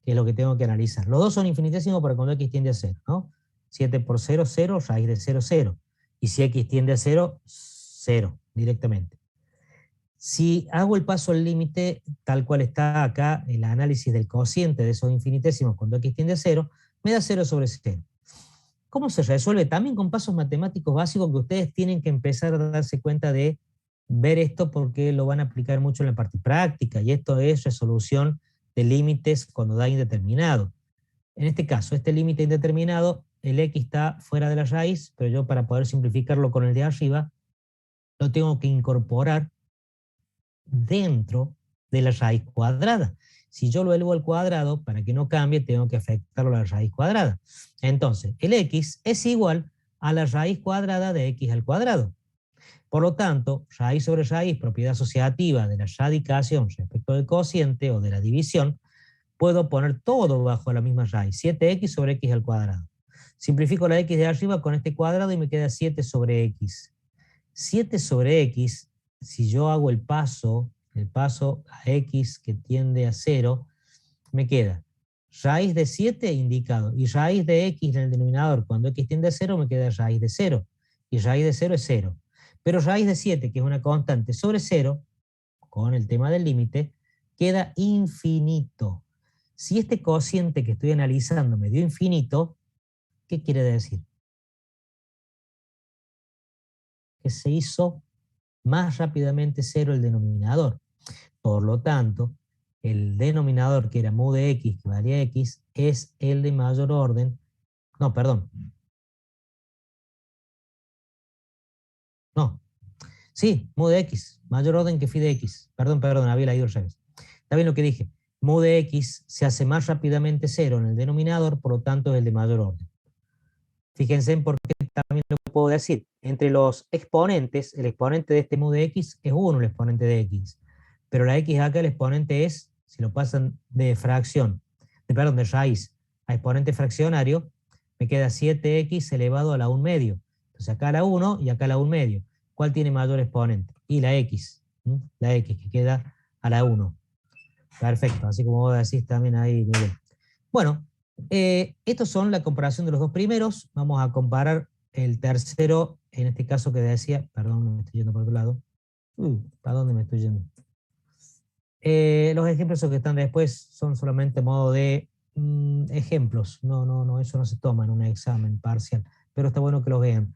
que es lo que tengo que analizar. Los dos son infinitesimos para cuando x tiende a 0, ¿no? 7 por 0, 0, raíz de 0, 0. Y si x tiende a 0, 0, directamente. Si hago el paso al límite, tal cual está acá, el análisis del cociente de esos infinitesimos cuando x tiende a 0, me da 0 sobre 0. ¿Cómo se resuelve? También con pasos matemáticos básicos que ustedes tienen que empezar a darse cuenta de ver esto porque lo van a aplicar mucho en la parte práctica, y esto es resolución de límites cuando da indeterminado. En este caso, este límite indeterminado, el x está fuera de la raíz, pero yo para poder simplificarlo con el de arriba, lo tengo que incorporar dentro de la raíz cuadrada. Si yo lo elevo al cuadrado, para que no cambie, tengo que afectarlo a la raíz cuadrada. Entonces, el x es igual a la raíz cuadrada de x al cuadrado. Por lo tanto, raíz sobre raíz, propiedad asociativa de la radicación respecto del cociente o de la división, puedo poner todo bajo la misma raíz, 7x sobre x al cuadrado. Simplifico la x de arriba con este cuadrado y me queda 7 sobre x. 7 sobre x, si yo hago el paso a x que tiende a 0, me queda raíz de 7 indicado, y raíz de x en el denominador, cuando x tiende a 0, me queda raíz de 0, y raíz de 0 es 0. Pero raíz de 7, que es una constante sobre 0, con el tema del límite, queda infinito. Si este cociente que estoy analizando me dio infinito, ¿qué quiere decir? Que se hizo más rápidamente 0 el denominador. Por lo tanto, el denominador que era mu de x, que valía x, es el de mayor orden. No, perdón. No. Sí, mu de x, mayor orden que phi de x. Perdón, había leído al revés. Está bien lo que dije. Mu de x se hace más rápidamente 0 en el denominador, por lo tanto es el de mayor orden. Fíjense en por qué también lo puedo decir. Entre los exponentes, el exponente de este mu de x es 1, el exponente de x. Pero la x acá, el exponente es, si lo pasan de fracción, de raíz a exponente fraccionario, me queda 7x elevado a la 1 medio. Entonces acá la 1 y acá la 1 medio. ¿Cuál tiene mayor exponente? Y la x. La x que queda a la 1. Perfecto, así como vos decís también ahí, Miguel. Bueno, estos son la comparación de los dos primeros. Vamos a comparar el tercero, en este caso que decía, perdón, me estoy yendo por otro lado. ¿Para dónde me estoy yendo? Los ejemplos que están después son solamente modo de ejemplos. No, eso no se toma en un examen parcial, pero está bueno que los vean.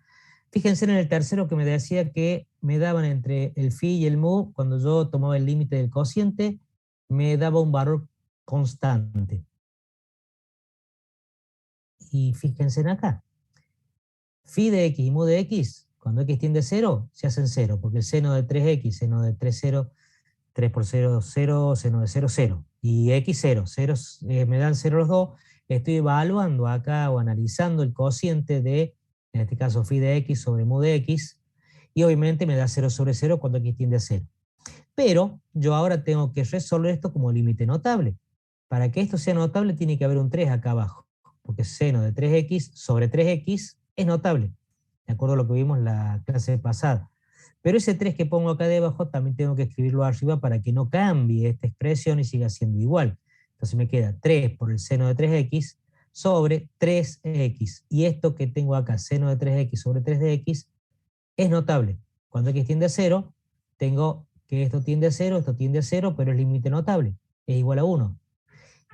Fíjense en el tercero que me decía que me daban entre el phi y el mu, cuando yo tomaba el límite del cociente, me daba un valor constante. Y fíjense en acá. Phi de x y mu de x, cuando x tiende a 0, se hacen 0, porque el seno de 3x, seno de 3, 0, 3 por 0, 0, seno de 0, 0. Y x, 0. Me dan 0 los dos. Estoy evaluando acá o analizando el cociente de, en este caso, phi de x sobre mu de x, y obviamente me da 0 sobre 0 cuando x tiende a 0. Pero yo ahora tengo que resolver esto como límite notable. Para que esto sea notable tiene que haber un 3 acá abajo, porque seno de 3x sobre 3x es notable, de acuerdo a lo que vimos en la clase pasada. Pero ese 3 que pongo acá debajo también tengo que escribirlo arriba para que no cambie esta expresión y siga siendo igual. Entonces me queda 3 por el seno de 3x sobre 3x. Y esto que tengo acá, seno de 3x sobre 3 de x, es notable. Cuando x tiende a 0, tengo que esto tiende a 0, esto tiende a 0, pero es límite notable, es igual a 1.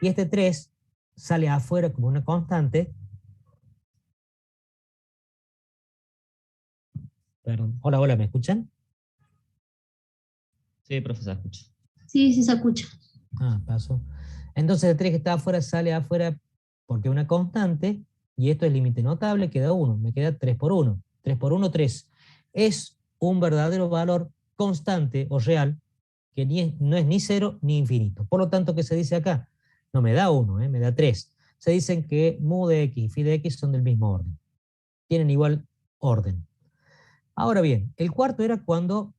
Y este 3 sale afuera como una constante. Perdón. Hola, ¿me escuchan? Sí, profesor, escucha. Sí, sí se escucha. Paso. Entonces el 3 que está afuera sale afuera porque es una constante, y esto es límite notable, queda 1, me queda 3 por 1. 3 por 1, 3. Es un verdadero valor constante o real, que no es ni 0 ni infinito. Por lo tanto, ¿qué se dice acá? No me da 1, me da 3. Se dicen que mu de x y phi de x son del mismo orden. Tienen igual orden. Ahora bien, el cuarto era cuando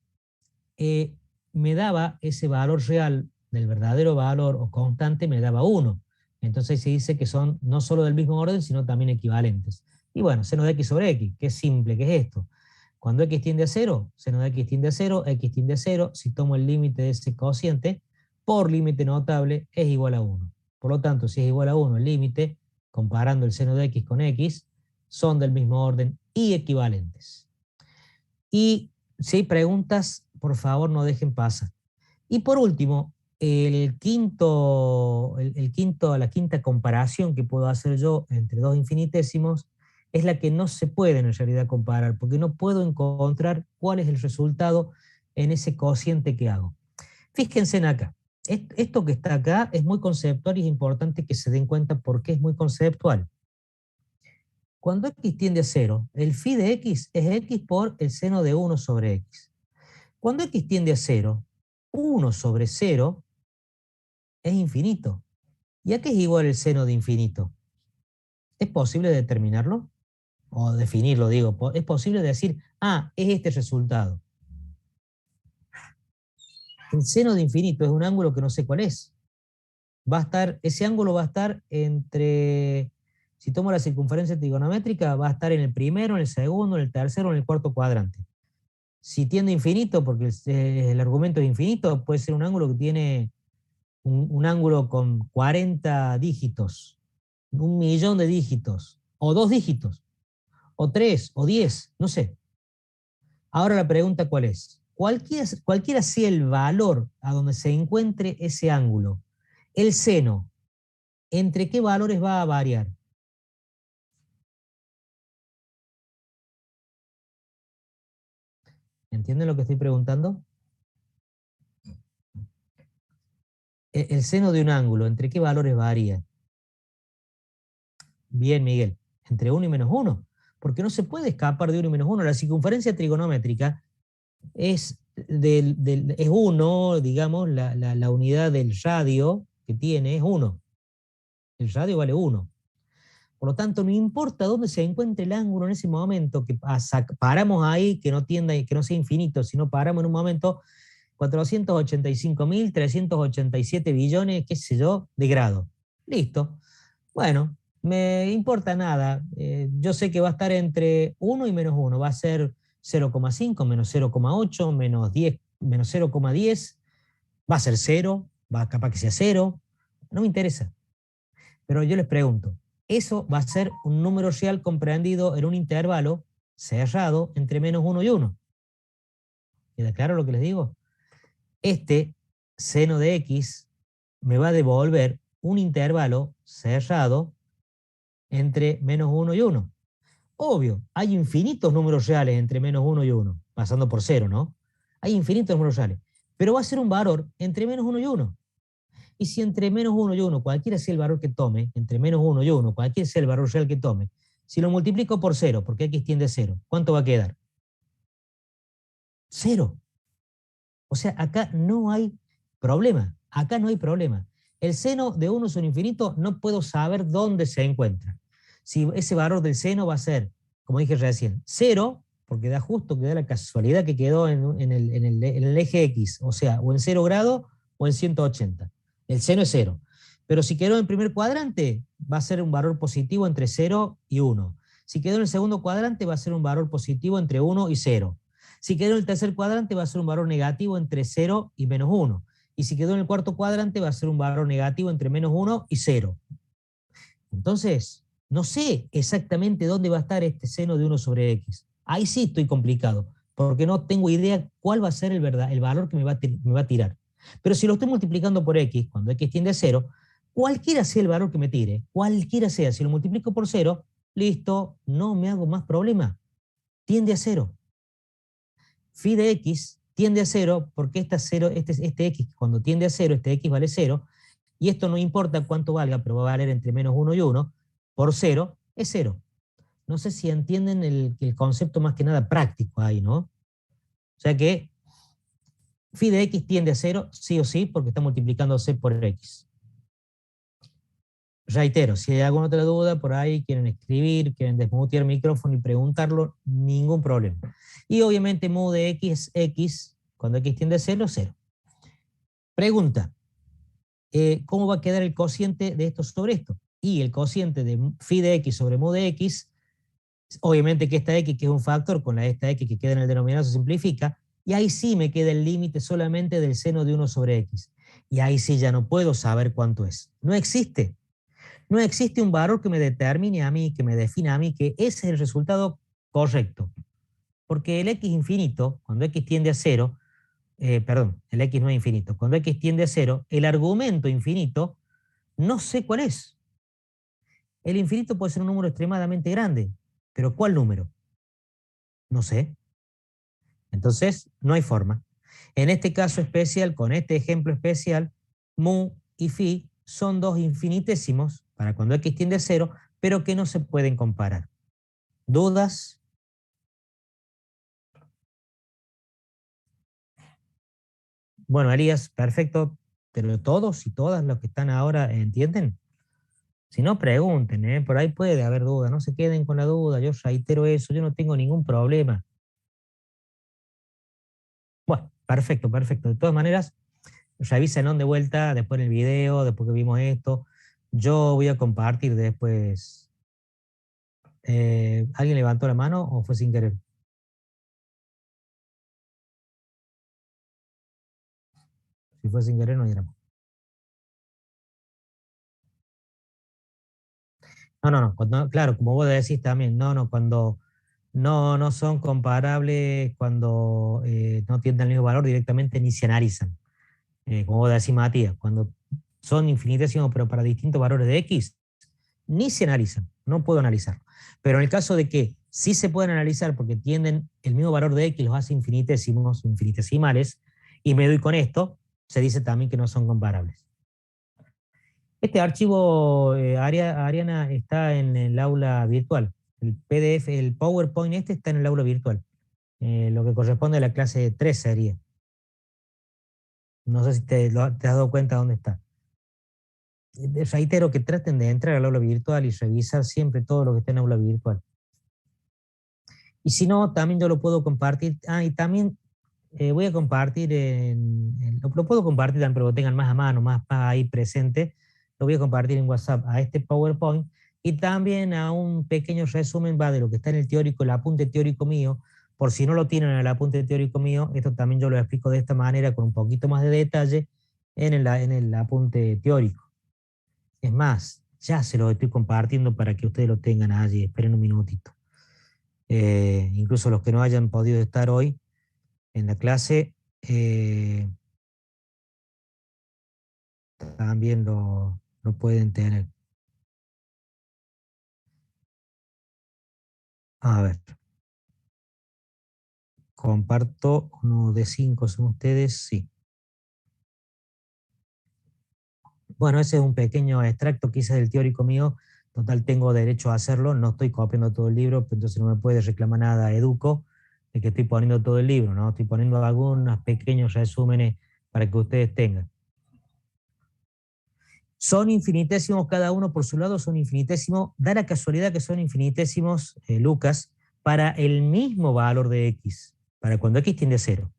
me daba ese valor real del verdadero valor o constante, me daba 1. Entonces se dice que son no solo del mismo orden, sino también equivalentes. Y bueno, seno de x sobre x, qué simple que es esto. Cuando x tiende a 0, seno de x tiende a 0, x tiende a 0, si tomo el límite de ese cociente, por límite notable es igual a 1. Por lo tanto, si es igual a 1 el límite, comparando el seno de x con x, son del mismo orden y equivalentes. Y si hay preguntas, por favor no dejen pasar. Y por último, la quinta comparación que puedo hacer yo entre dos infinietésimos es la que no se pueden en realidad comparar, porque no puedo encontrar cuál es el resultado en ese cociente que hago. Fíjense en acá. Esto que está acá es muy conceptual y es importante que se den cuenta por qué es muy conceptual. Cuando x tiende a 0, el phi de x es x por el seno de 1 sobre x. Cuando x tiende a 0, 1 sobre 0 es infinito. ¿Y a qué es igual el seno de infinito? ¿Es posible determinarlo? O definirlo, digo. ¿Es posible decir, es este resultado? El seno de infinito es un ángulo que no sé cuál es. Ese ángulo va a estar entre, si tomo la circunferencia trigonométrica, va a estar en el primero, en el segundo, en el tercero, en el cuarto cuadrante. Si tiende a infinito, porque el argumento es infinito, puede ser un ángulo que tiene un ángulo con 40 dígitos, 1.000.000 de dígitos, o 2 dígitos, o 3, o 10, no sé. Ahora la pregunta, ¿cuál es? Cualquiera sea el valor a donde se encuentre ese ángulo, el seno, ¿entre qué valores va a variar? ¿Entienden lo que estoy preguntando? El seno de un ángulo, ¿entre qué valores varía? Bien, Miguel, entre 1 y menos 1, porque no se puede escapar de 1 y menos 1. La circunferencia trigonométrica es 1, digamos, la unidad del radio que tiene es 1. El radio vale 1. Por lo tanto, no importa dónde se encuentre el ángulo en ese momento, que paramos ahí, que no tienda, que no sea infinito, sino paramos en un momento 485.387 billones, qué sé yo, de grado. Listo. Bueno, me importa nada. Yo sé que va a estar entre 1 y menos 1. Va a ser 0,5, menos 0,8, menos 10, menos 0,10. Va a ser 0, va capaz que sea 0. No me interesa. Pero yo les pregunto, eso va a ser un número real comprendido en un intervalo cerrado entre menos 1 y 1. ¿Queda claro lo que les digo? Este seno de x me va a devolver un intervalo cerrado entre menos 1 y 1. Obvio, hay infinitos números reales entre menos 1 y 1, pasando por 0, ¿no? Hay infinitos números reales, pero va a ser un valor entre menos 1 y 1. Y si entre menos 1 y 1, cualquiera sea el valor que tome, entre menos 1 y 1, cualquiera sea el valor real que tome, si lo multiplico por 0, porque x tiende a 0, ¿cuánto va a quedar? 0. O sea, acá no hay problema. Acá no hay problema. El seno de 1 sobre infinito no puedo saber dónde se encuentra. Si ese valor del seno va a ser, como dije recién, 0, porque da justo que da la casualidad que quedó en el eje X, o sea, o en 0 grado o en 180. El seno es 0. Pero si quedó en primer cuadrante, va a ser un valor positivo entre 0 y 1. Si quedó en el segundo cuadrante, va a ser un valor positivo entre 1 y 0. Si quedó en el tercer cuadrante, va a ser un valor negativo entre 0 y menos 1. Y si quedó en el cuarto cuadrante, va a ser un valor negativo entre menos 1 y 0. Entonces, no sé exactamente dónde va a estar este seno de 1 sobre x. Ahí sí estoy complicado, porque no tengo idea cuál va a ser el valor que me va a tirar. Pero si lo estoy multiplicando por x, cuando x tiende a 0, cualquiera sea el valor que me tire, cualquiera sea, si lo multiplico por 0, listo, no me hago más problema. Tiende a 0. Phi de x tiende a 0 porque este x cuando tiende a 0, este x vale 0, y esto no importa cuánto valga, pero va a valer entre menos 1 y 1, por 0 es 0. No sé si entienden el concepto más que nada práctico ahí, ¿no? O sea que phi de x tiende a 0, sí o sí, porque está multiplicándose por x. Reitero, si hay alguna otra duda por ahí, quieren escribir, quieren desmutear el micrófono y preguntarlo, ningún problema. Y obviamente mu de x es x, cuando x tiende a 0, 0. Pregunta, ¿cómo va a quedar el cociente de esto sobre esto? Y el cociente de phi de x sobre mu de x, obviamente que esta x, que es un factor, con esta x que queda en el denominador se simplifica, y ahí sí me queda el límite solamente del seno de 1 sobre x. Y ahí sí ya no puedo saber cuánto es. No existe. No existe un valor que me determine a mí, que me defina a mí que ese es el resultado correcto. Porque el x infinito, cuando x tiende a 0, el x no es infinito, cuando x tiende a 0, el argumento infinito no sé cuál es. El infinito puede ser un número extremadamente grande, pero ¿cuál número? No sé. Entonces, no hay forma. En este caso especial, con este ejemplo especial, mu y phi son dos infinitésimos para cuando x tiende a 0, pero que no se pueden comparar. ¿Dudas? Bueno, Elías, perfecto, pero todos y todas los que están ahora entienden. Si no, pregunten, ¿eh? Por ahí puede haber duda, no se queden con la duda, yo reitero eso, yo no tengo ningún problema. Bueno, perfecto, perfecto. De todas maneras, revisen de vuelta, después en el video, después que vimos esto. Yo voy a compartir después. ¿Alguien levantó la mano o fue sin querer? Si fue sin querer, no hay drama. No, no, no, claro, como vos decís también, no, no, cuando no son comparables, cuando no tienen el mismo valor, directamente ni se analizan. Como vos decís, Matías, cuando son infinitesimos, pero para distintos valores de X, ni se analizan, no puedo analizar. Pero en el caso de que sí se pueden analizar porque tienen el mismo valor de X, los hace infinitesimos, infinitesimales, y me doy con esto, se dice también que no son comparables. Este archivo, Ariana, está en el aula virtual. El PDF, el PowerPoint este está en el aula virtual. Lo que corresponde a la clase 3 sería. No sé si te has dado cuenta dónde está. Reitero que traten de entrar al aula virtual y revisar siempre todo lo que está en el aula virtual. Y si no, también yo lo puedo compartir. Y también voy a compartir, lo puedo compartir también, pero lo tengan más a mano, más ahí presente. Lo voy a compartir en WhatsApp a este PowerPoint y también a un pequeño resumen va de lo que está en el teórico, el apunte teórico mío. Por si no lo tienen en el apunte teórico mío, esto también yo lo explico de esta manera con un poquito más de detalle en el apunte teórico. Es más, ya se lo estoy compartiendo para que ustedes lo tengan allí. Esperen un minutito. Incluso los que no hayan podido estar hoy en la clase, también lo pueden tener. A ver, comparto uno de 5, ¿son ustedes? Sí. Bueno, ese es un pequeño extracto que hice del teórico mío. Total, tengo derecho a hacerlo. No estoy copiando todo el libro, entonces no me puede reclamar nada Educo de que estoy poniendo todo el libro, ¿no? Estoy poniendo algunos pequeños resúmenes para que ustedes tengan. Son infinitesimos cada uno por su lado, son infinitesimos. Da la casualidad que son infinitesimos, Lucas, para el mismo valor de X, para cuando X tiende a cero.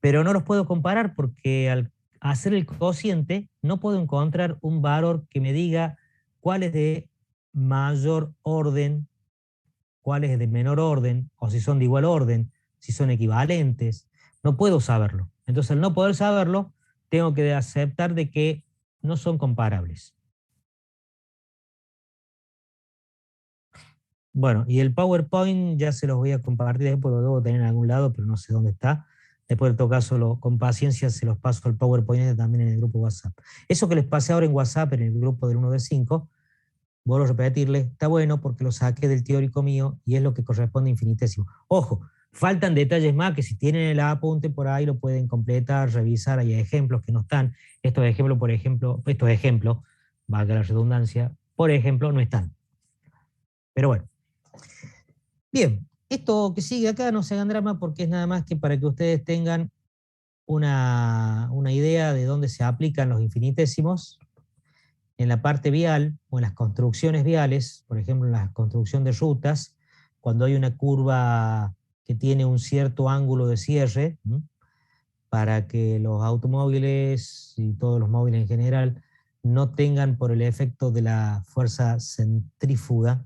Pero no los puedo comparar porque al hacer el cociente no puedo encontrar un valor que me diga cuál es de mayor orden, cuál es de menor orden, o si son de igual orden, si son equivalentes. No puedo saberlo. Entonces, al no poder saberlo, tengo que aceptar de que no son comparables. Bueno, y el PowerPoint ya se los voy a compartir después, lo debo tener en algún lado, pero no sé dónde está. Después, en todo caso, con paciencia se los paso al PowerPoint también en el grupo WhatsApp. Eso que les pasé ahora en WhatsApp, en el grupo del 1 de 5, vuelvo a repetirle, está bueno porque lo saqué del teórico mío y es lo que corresponde a infinitésimo. Ojo, faltan detalles más que si tienen el apunte por ahí lo pueden completar, revisar, hay ejemplos que no están. Estos ejemplos, valga la redundancia, por ejemplo, no están. Pero bueno. Bien, esto que sigue acá no se hagan drama porque es nada más que para que ustedes tengan una idea de dónde se aplican los infinitésimos en la parte vial o en las construcciones viales, por ejemplo, en la construcción de rutas, cuando hay una curva que tiene un cierto ángulo de cierre, para que los automóviles y todos los móviles en general no tengan por el efecto de la fuerza centrífuga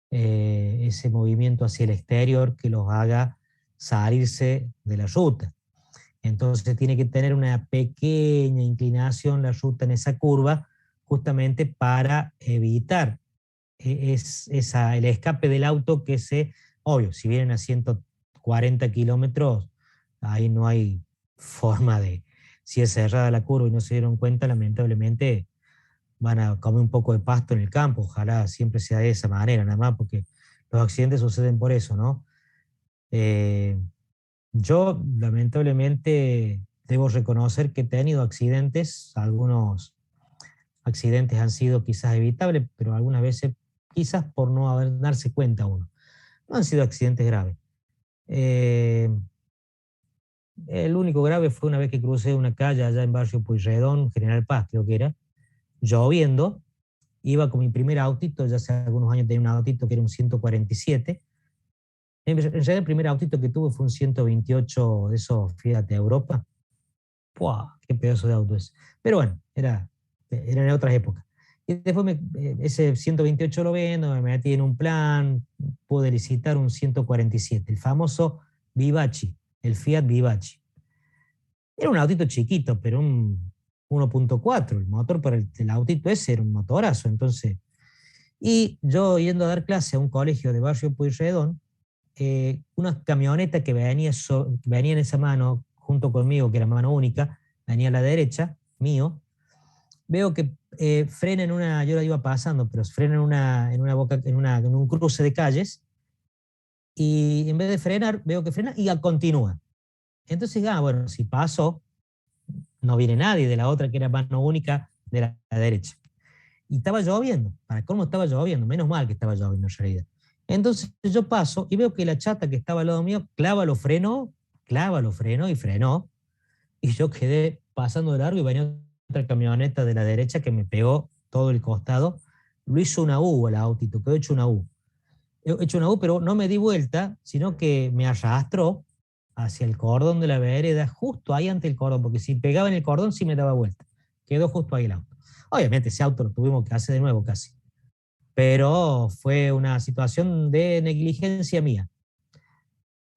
ese movimiento hacia el exterior que los haga salirse de la ruta. Entonces tiene que tener una pequeña inclinación la ruta en esa curva justamente para evitar el escape del auto obvio, si vienen a 140 kilómetros, ahí no hay forma si es cerrada la curva y no se dieron cuenta, lamentablemente van a comer un poco de pasto en el campo, ojalá siempre sea de esa manera, nada más, porque los accidentes suceden por eso, ¿no? Eh, yo lamentablemente debo reconocer que he tenido accidentes, algunos accidentes han sido quizás evitables, pero algunas veces quizás por no darse cuenta uno. No han sido accidentes graves. Eh, El único grave fue una vez que crucé una calle allá en Barrio Pueyrredón, General Paz, creo que era, lloviendo. Iba con mi primer autito, ya hace algunos años tenía un autito que era un 147. En realidad el primer autito que tuve fue un 128 de esos Fiat de Europa. ¡Puah! ¡Qué pedazo de auto es! Pero bueno, era en otras épocas. Y después ese 128 lo vendo, me metí en un plan, pude licitar un 147, el famoso Vivaci, el Fiat Vivaci. Era un autito chiquito, pero un 1.4, el motor para el autito ese era un motorazo, entonces. Y yo yendo a dar clase a un colegio de Barrio Pueyrredón, una camioneta que venía en esa mano, junto conmigo, que era mano única, venía a la derecha, mío, veo que frena en una, yo la iba pasando, pero frena en un cruce de calles, y en vez de frenar, veo que frena y continúa. Entonces, bueno, si paso, no viene nadie de la otra que era mano única de la derecha. Y estaba lloviendo, para cómo estaba lloviendo, menos mal que estaba lloviendo en realidad. Entonces yo paso y veo que la chata que estaba al lado mío clava los frenos y frenó. Y yo quedé pasando de largo y venía otra camioneta de la derecha que me pegó todo el costado. Lo hizo una U el autito, quedó hecho una U. He hecho una U, pero no me di vuelta, sino que me arrastró hacia el cordón de la vereda, justo ahí ante el cordón, porque si pegaba en el cordón sí me daba vuelta. Quedó justo ahí el auto. Obviamente ese auto lo tuvimos que hacer de nuevo casi, pero fue una situación de negligencia mía.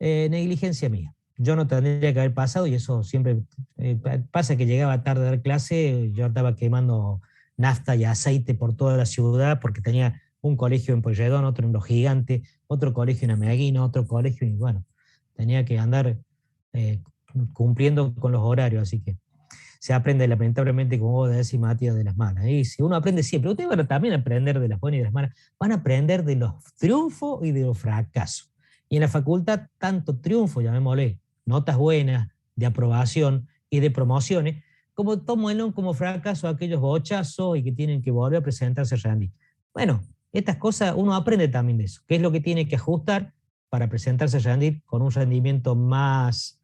Negligencia mía. Yo no tendría que haber pasado y eso siempre pasa, que llegaba tarde a dar clase, yo estaba quemando nafta y aceite por toda la ciudad porque tenía un colegio en Pueyrredón, otro en Los Gigantes, otro colegio en Ameguino, otro colegio y bueno, tenía que andar eh, cumpliendo con los horarios, así que se aprende lamentablemente, como vos decís, Matías, de las malas. Y si uno aprende siempre, ustedes van a también aprender de las buenas y de las malas, van a aprender de los triunfos y de los fracasos. Y en la facultad, tanto triunfo, llamémosle, notas buenas, de aprobación y de promociones, como tómenlo como fracaso aquellos bochazos y que tienen que volver a presentarse a rendir. Bueno, estas cosas uno aprende también de eso, qué es lo que tiene que ajustar para presentarse a rendir con un rendimiento más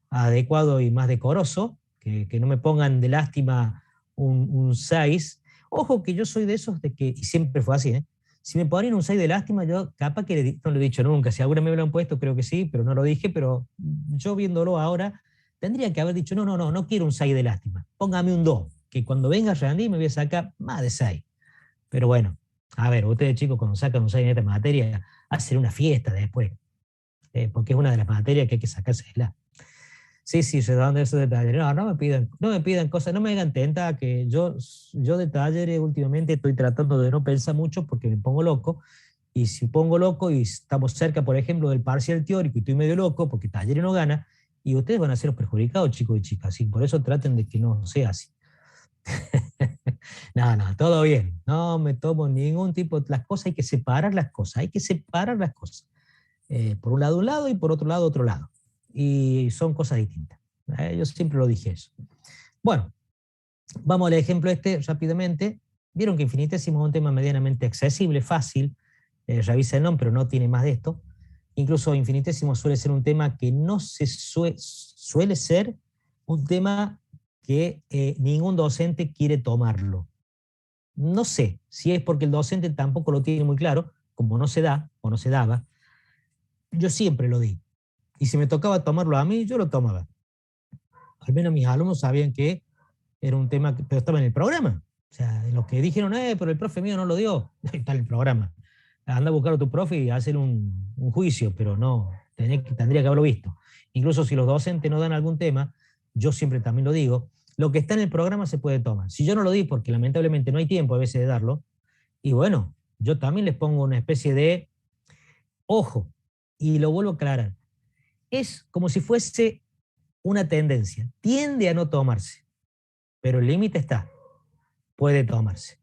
adecuado y más decoroso, que no me pongan de lástima un 6. Ojo que yo soy de esos de que, y siempre fue así, ¿eh? Si me ponen un 6 de lástima, yo capaz que no lo he dicho nunca. Si alguna me lo han puesto, creo que sí, pero no lo dije. Pero yo viéndolo ahora, tendría que haber dicho, no quiero un 6 de lástima. Póngame un 2, que cuando venga Randy me voy a sacar más de 6. Pero bueno, a ver, ustedes chicos, cuando sacan un 6 en esta materia, hacen una fiesta después, porque es una de las materias que hay que sacarse de la. Sí, sí, se dan esos detalles. No me pidan cosas, no me hagan tenta, que yo de talleres últimamente estoy tratando de no pensar mucho porque me pongo loco. Y si pongo loco y estamos cerca, por ejemplo, del parcial teórico y estoy medio loco porque talleres no gana, y ustedes van a ser los perjudicados, chicos y chicas. Y por eso traten de que no sea así. No, todo bien. No me tomo ningún tipo de. Las cosas hay que separar las cosas, hay que separar las cosas. Por un lado y por otro lado, otro lado. Y son cosas distintas. Yo siempre lo dije eso. Bueno, vamos al ejemplo rápidamente. Vieron que infinitésimo es un tema medianamente accesible, fácil. Revísenlo, pero no tiene más de esto. Incluso infinitésimo suele ser un tema que no se suele ser un tema que ningún docente quiere tomarlo. No sé si es porque el docente tampoco lo tiene muy claro, como no se da o no se daba. Yo siempre lo di. Y si me tocaba tomarlo a mí, yo lo tomaba. Al menos mis alumnos sabían que era un tema, pero estaba en el programa. O sea, los que dijeron, pero el profe mío no lo dio, está en el programa. Anda a buscar a tu profe y hacer un juicio, pero no, tendría que haberlo visto. Incluso si los docentes no dan algún tema, yo siempre también lo digo, lo que está en el programa se puede tomar. Si yo no lo di, porque lamentablemente no hay tiempo a veces de darlo, y bueno, yo también les pongo una especie de ojo, y lo vuelvo a aclarar. Es como si fuese una tendencia. Tiende a no tomarse, pero el límite está. Puede tomarse.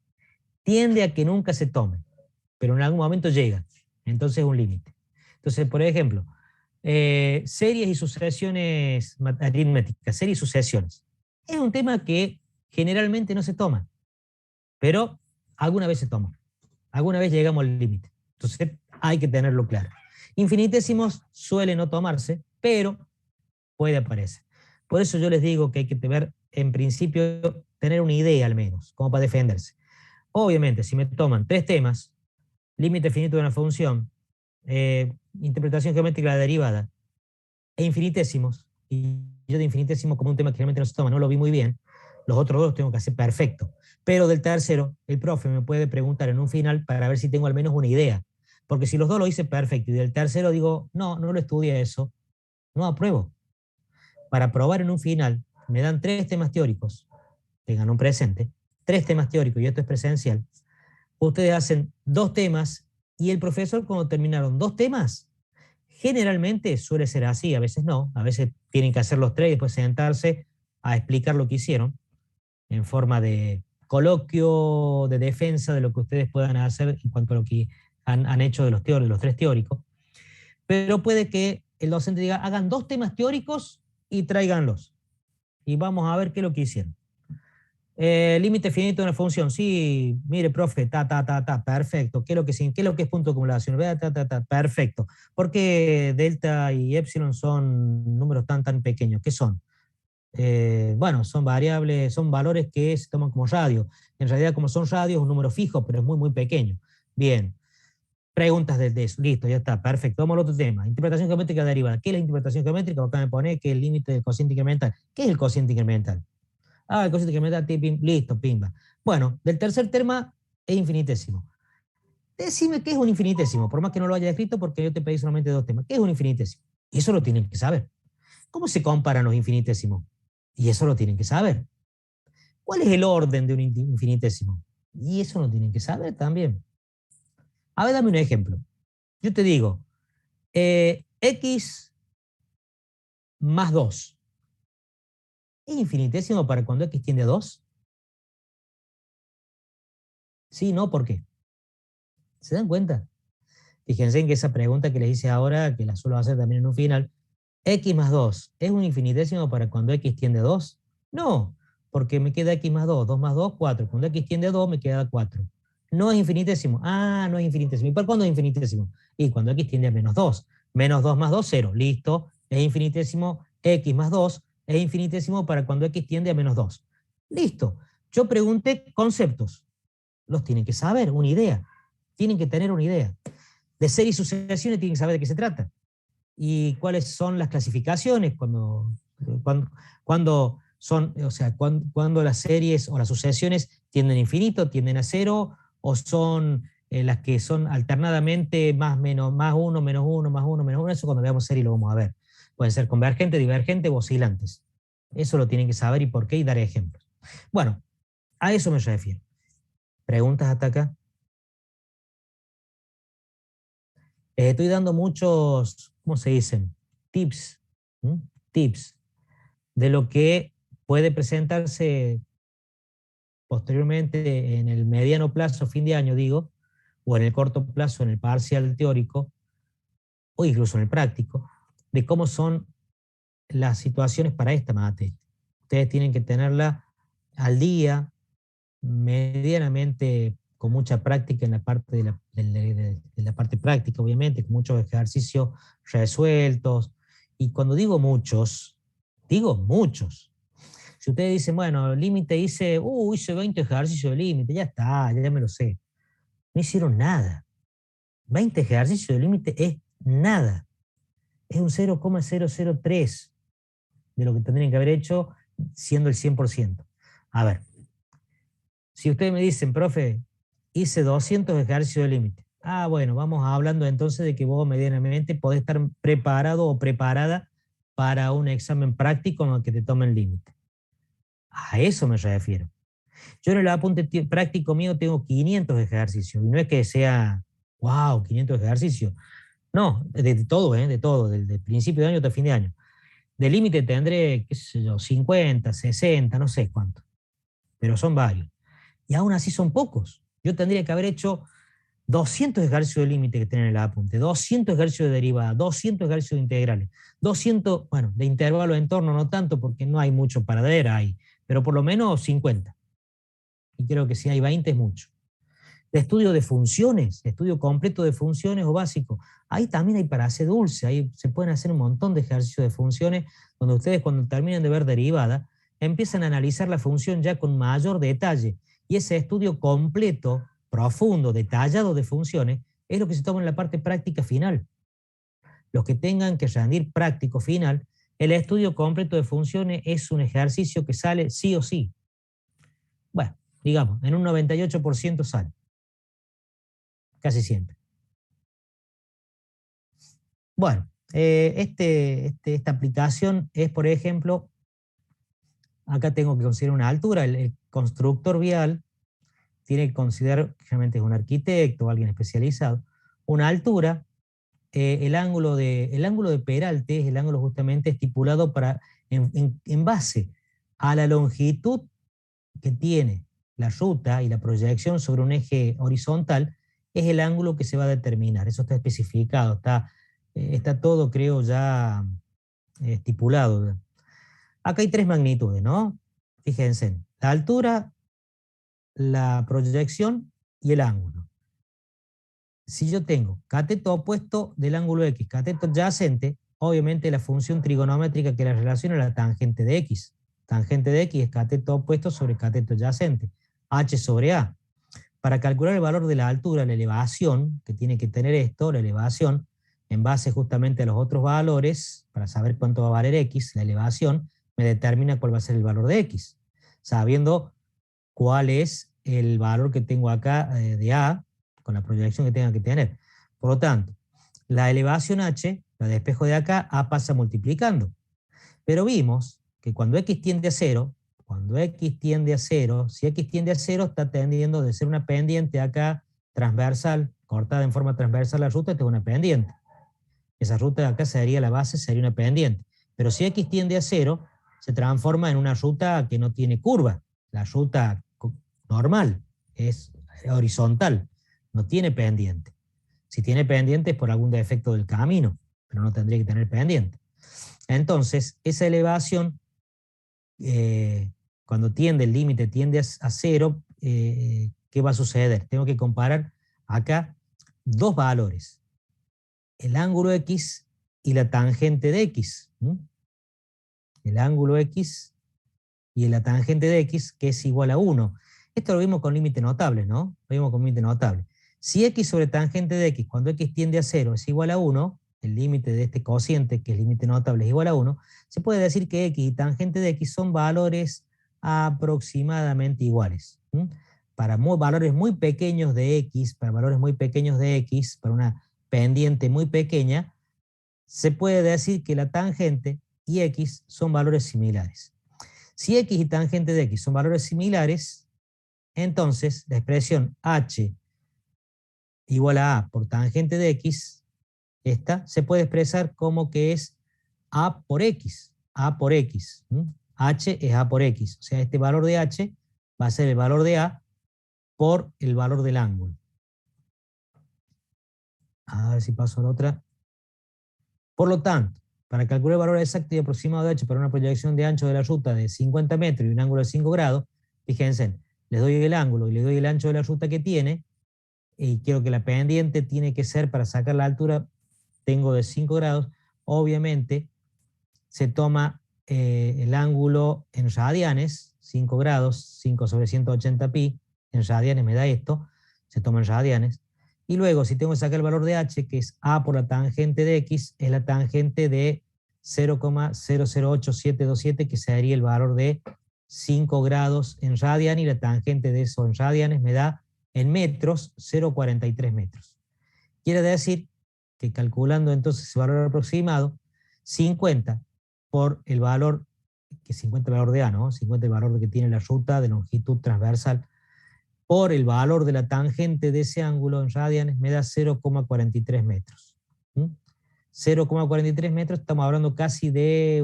Tiende a que nunca se tome, pero en algún momento llega. Entonces es un límite. Entonces, por ejemplo, series y sucesiones aritméticas, series y sucesiones. Es un tema que generalmente no se toma, pero alguna vez se toma. Alguna vez llegamos al límite. Entonces hay que tenerlo claro. Infinitésimos suele no tomarse, pero puede aparecer. Por eso yo les digo que hay que tener, en principio, tener una idea al menos, como para defenderse. Obviamente, si me toman 3 temas, límite finito de una función, interpretación geométrica de la derivada, e infinitésimos, y yo de infinitesimos como un tema que generalmente no se toma, no lo vi muy bien, los otros 2 los tengo que hacer perfecto. Pero del tercero, el profe me puede preguntar en un final para ver si tengo al menos una idea. Porque si los 2 lo hice perfecto y del tercero digo, no, no lo estudié eso, no apruebo. Para probar en un final, me dan 3 temas teóricos, tengan un presente, 3 temas teóricos y esto es presencial. Ustedes hacen 2 temas y el profesor cuando terminaron 2 temas, generalmente suele ser así, a veces no, a veces tienen que hacer los 3 y después sentarse a explicar lo que hicieron en forma de coloquio, de defensa de lo que ustedes puedan hacer en cuanto a lo que han hecho de los 3 teóricos. Pero puede que el docente diga, hagan 2 temas teóricos y tráiganlos. Y vamos a ver qué es lo que hicieron. Límite finito de una función. Sí, mire, profe, perfecto. ¿Qué es lo que es punto de acumulación? Perfecto. ¿Por qué delta y epsilon son números tan pequeños? ¿Qué son? Bueno, son variables, son valores que se toman como radio. En realidad, como son radios, es un número fijo, pero es muy pequeño. Bien. Preguntas de eso. Listo, ya está. Perfecto. Vamos al otro tema. Interpretación geométrica derivada. ¿Qué es la interpretación geométrica? Acá me pone que el límite del cociente incremental. ¿Qué es el cociente incremental? Ah, el cociente incremental, listo, pimba. Bueno, del tercer tema es infinitésimo. Decime qué es un infinitésimo, por más que no lo haya escrito, porque yo te pedí solamente 2 temas. ¿Qué es un infinitésimo? Y eso lo tienen que saber. ¿Cómo se comparan los infinitésimos? Y eso lo tienen que saber. ¿Cuál es el orden de un infinitésimo? Y eso lo tienen que saber también. A ver, dame un ejemplo. Yo te digo, x más 2. ¿Es infinitésimo para cuando x tiende a 2? Sí, no, ¿por qué? ¿Se dan cuenta? Fíjense en que esa pregunta que les hice ahora, que la suelo hacer también en un final, x más 2, ¿es un infinitésimo para cuando x tiende a 2? No, porque me queda x más 2, 2 más 2, 4. Cuando x tiende a 2 me queda 4. No es infinitésimo. Ah, no es infinitésimo. ¿Y para cuándo es infinitésimo? Y cuando x tiende a menos 2. Menos 2 más 2, 0. Listo. Es infinitésimo. X más 2 es infinitésimo para cuando x tiende a menos 2. Listo. Yo pregunté conceptos. Los tienen que saber, una idea. Tienen que tener una idea. De series y sucesiones tienen que saber de qué se trata. Y cuáles son las clasificaciones cuando son, o sea, cuando las series o las sucesiones tienden a infinito, tienden a 0, o son las que son alternadamente más, menos, más 1, menos 1, más 1, menos 1. Eso cuando veamos serie lo vamos a ver. Pueden ser convergentes, divergentes o oscilantes. Eso lo tienen que saber y por qué y dar ejemplos. Bueno, a eso me refiero. ¿Preguntas hasta acá? Estoy dando muchos, ¿cómo se dicen? Tips. ¿Mm? Tips de lo que puede presentarse posteriormente en el mediano plazo, fin de año, digo, o en el corto plazo, en el parcial teórico, o incluso en el práctico, de cómo son las situaciones para esta materia. Ustedes tienen que tenerla al día, medianamente con mucha práctica en la parte de la parte práctica, obviamente, con muchos ejercicios resueltos. Y cuando digo muchos, digo muchos. Si ustedes dicen, bueno, el límite hice 20 ejercicios de límite, ya está, ya me lo sé. No hicieron nada. 20 ejercicios de límite es nada. Es un 0,003 de lo que tendrían que haber hecho siendo el 100%. A ver, si ustedes me dicen, profe, hice 200 ejercicios de límite. Ah, bueno, vamos hablando entonces de que vos medianamente podés estar preparado o preparada para un examen práctico en el que te tomen límite. A eso me refiero. Yo en el apunte práctico mío tengo 500 ejercicios, y no es que sea, wow, 500 ejercicios. No, de todo, de todo, desde principio de año hasta fin de año. De límite tendré, qué sé yo, 50, 60, no sé cuánto, pero son varios. Y aún así son pocos. Yo tendría que haber hecho 200 ejercicios de límite que tienen en el apunte, 200 ejercicios de derivada, 200 ejercicios de integrales, 200, bueno, de intervalo de entorno no tanto porque no hay mucho paradera ahí, pero por lo menos 50. Y creo que si hay 20 es mucho. de estudio de funciones, estudio completo de funciones o básico. Ahí también hay para hacer dulce, ahí se pueden hacer un montón de ejercicios de funciones donde ustedes cuando terminen de ver derivada empiezan a analizar la función ya con mayor detalle. Y ese estudio completo, profundo, detallado de funciones es lo que se toma en la parte práctica final. Los que tengan que rendir práctico final, el estudio completo de funciones es un ejercicio que sale sí o sí. Bueno, digamos, en un 98% sale. Casi siempre. Bueno, esta aplicación es, por ejemplo, acá tengo que considerar una altura. El constructor vial tiene que considerar, generalmente es un arquitecto o alguien especializado, una altura. El ángulo de peralte es el ángulo justamente estipulado en base a la longitud que tiene la ruta y la proyección sobre un eje horizontal, es el ángulo que se va a determinar. Eso está especificado, está todo, creo, ya estipulado. Acá hay 3 magnitudes, ¿no? Fíjense, la altura, la proyección y el ángulo. Si yo tengo cateto opuesto del ángulo X, cateto adyacente, obviamente la función trigonométrica que la relaciona es la tangente de X. Tangente de X es cateto opuesto sobre cateto adyacente, H sobre A. Para calcular el valor de la altura, la elevación, que tiene que tener esto, la elevación, en base justamente a los otros valores, para saber cuánto va a valer X, la elevación, me determina cuál va a ser el valor de X. Sabiendo cuál es el valor que tengo acá de A, con la proyección que tenga que tener. Por lo tanto, la elevación H, la de espejo de acá, A pasa multiplicando. Pero vimos que cuando X tiende a 0, si X tiende a 0, está tendiendo de ser una pendiente acá transversal, cortada en forma transversal la ruta, esta es una pendiente. Esa ruta de acá sería la base, sería una pendiente. Pero si X tiende a 0, se transforma en una ruta que no tiene curva. La ruta normal es horizontal, no tiene pendiente. Si tiene pendiente es por algún defecto del camino, pero no tendría que tener pendiente. Entonces, esa elevación, cuando el límite tiende a 0, ¿qué va a suceder? Tengo que comparar acá 2 valores, el ángulo X y la tangente de X. El ángulo X y la tangente de X, que es igual a 1. Esto lo vimos con límite notable, ¿no? Lo vimos con límite notable. Si X sobre tangente de X, cuando X tiende a 0, es igual a 1, el límite de este cociente, que es límite notable, es igual a 1, se puede decir que X y tangente de X son valores aproximadamente iguales. Para valores muy pequeños de X, para una pendiente muy pequeña, se puede decir que la tangente y X son valores similares. Si X y tangente de X son valores similares, entonces la expresión H igual a A por tangente de X, esta se puede expresar como que es A por X. H es A por X. O sea, este valor de H va a ser el valor de A por el valor del ángulo. A ver si paso a la otra. Por lo tanto, para calcular el valor exacto y aproximado de H para una proyección de ancho de la ruta de 50 metros y un ángulo de 5 grados, fíjense, les doy el ángulo y les doy el ancho de la ruta que tiene, y quiero que la pendiente tiene que ser, para sacar la altura, tengo de 5 grados, obviamente se toma el ángulo en radianes, 5 grados, 5 sobre 180 pi, en radianes me da esto, se toma en radianes. Y luego, si tengo que sacar el valor de H, que es A por la tangente de X, es la tangente de 0,008727, que sería el valor de 5 grados en radian, y la tangente de eso en radianes me da en metros 0,43 metros. Quiere decir que calculando entonces ese valor aproximado, 50 por el valor, que 50 el valor de A, ¿no? 50 el valor que tiene la ruta de longitud transversal, por el valor de la tangente de ese ángulo en radianes, me da 0,43 metros. 0,43 metros, estamos hablando casi de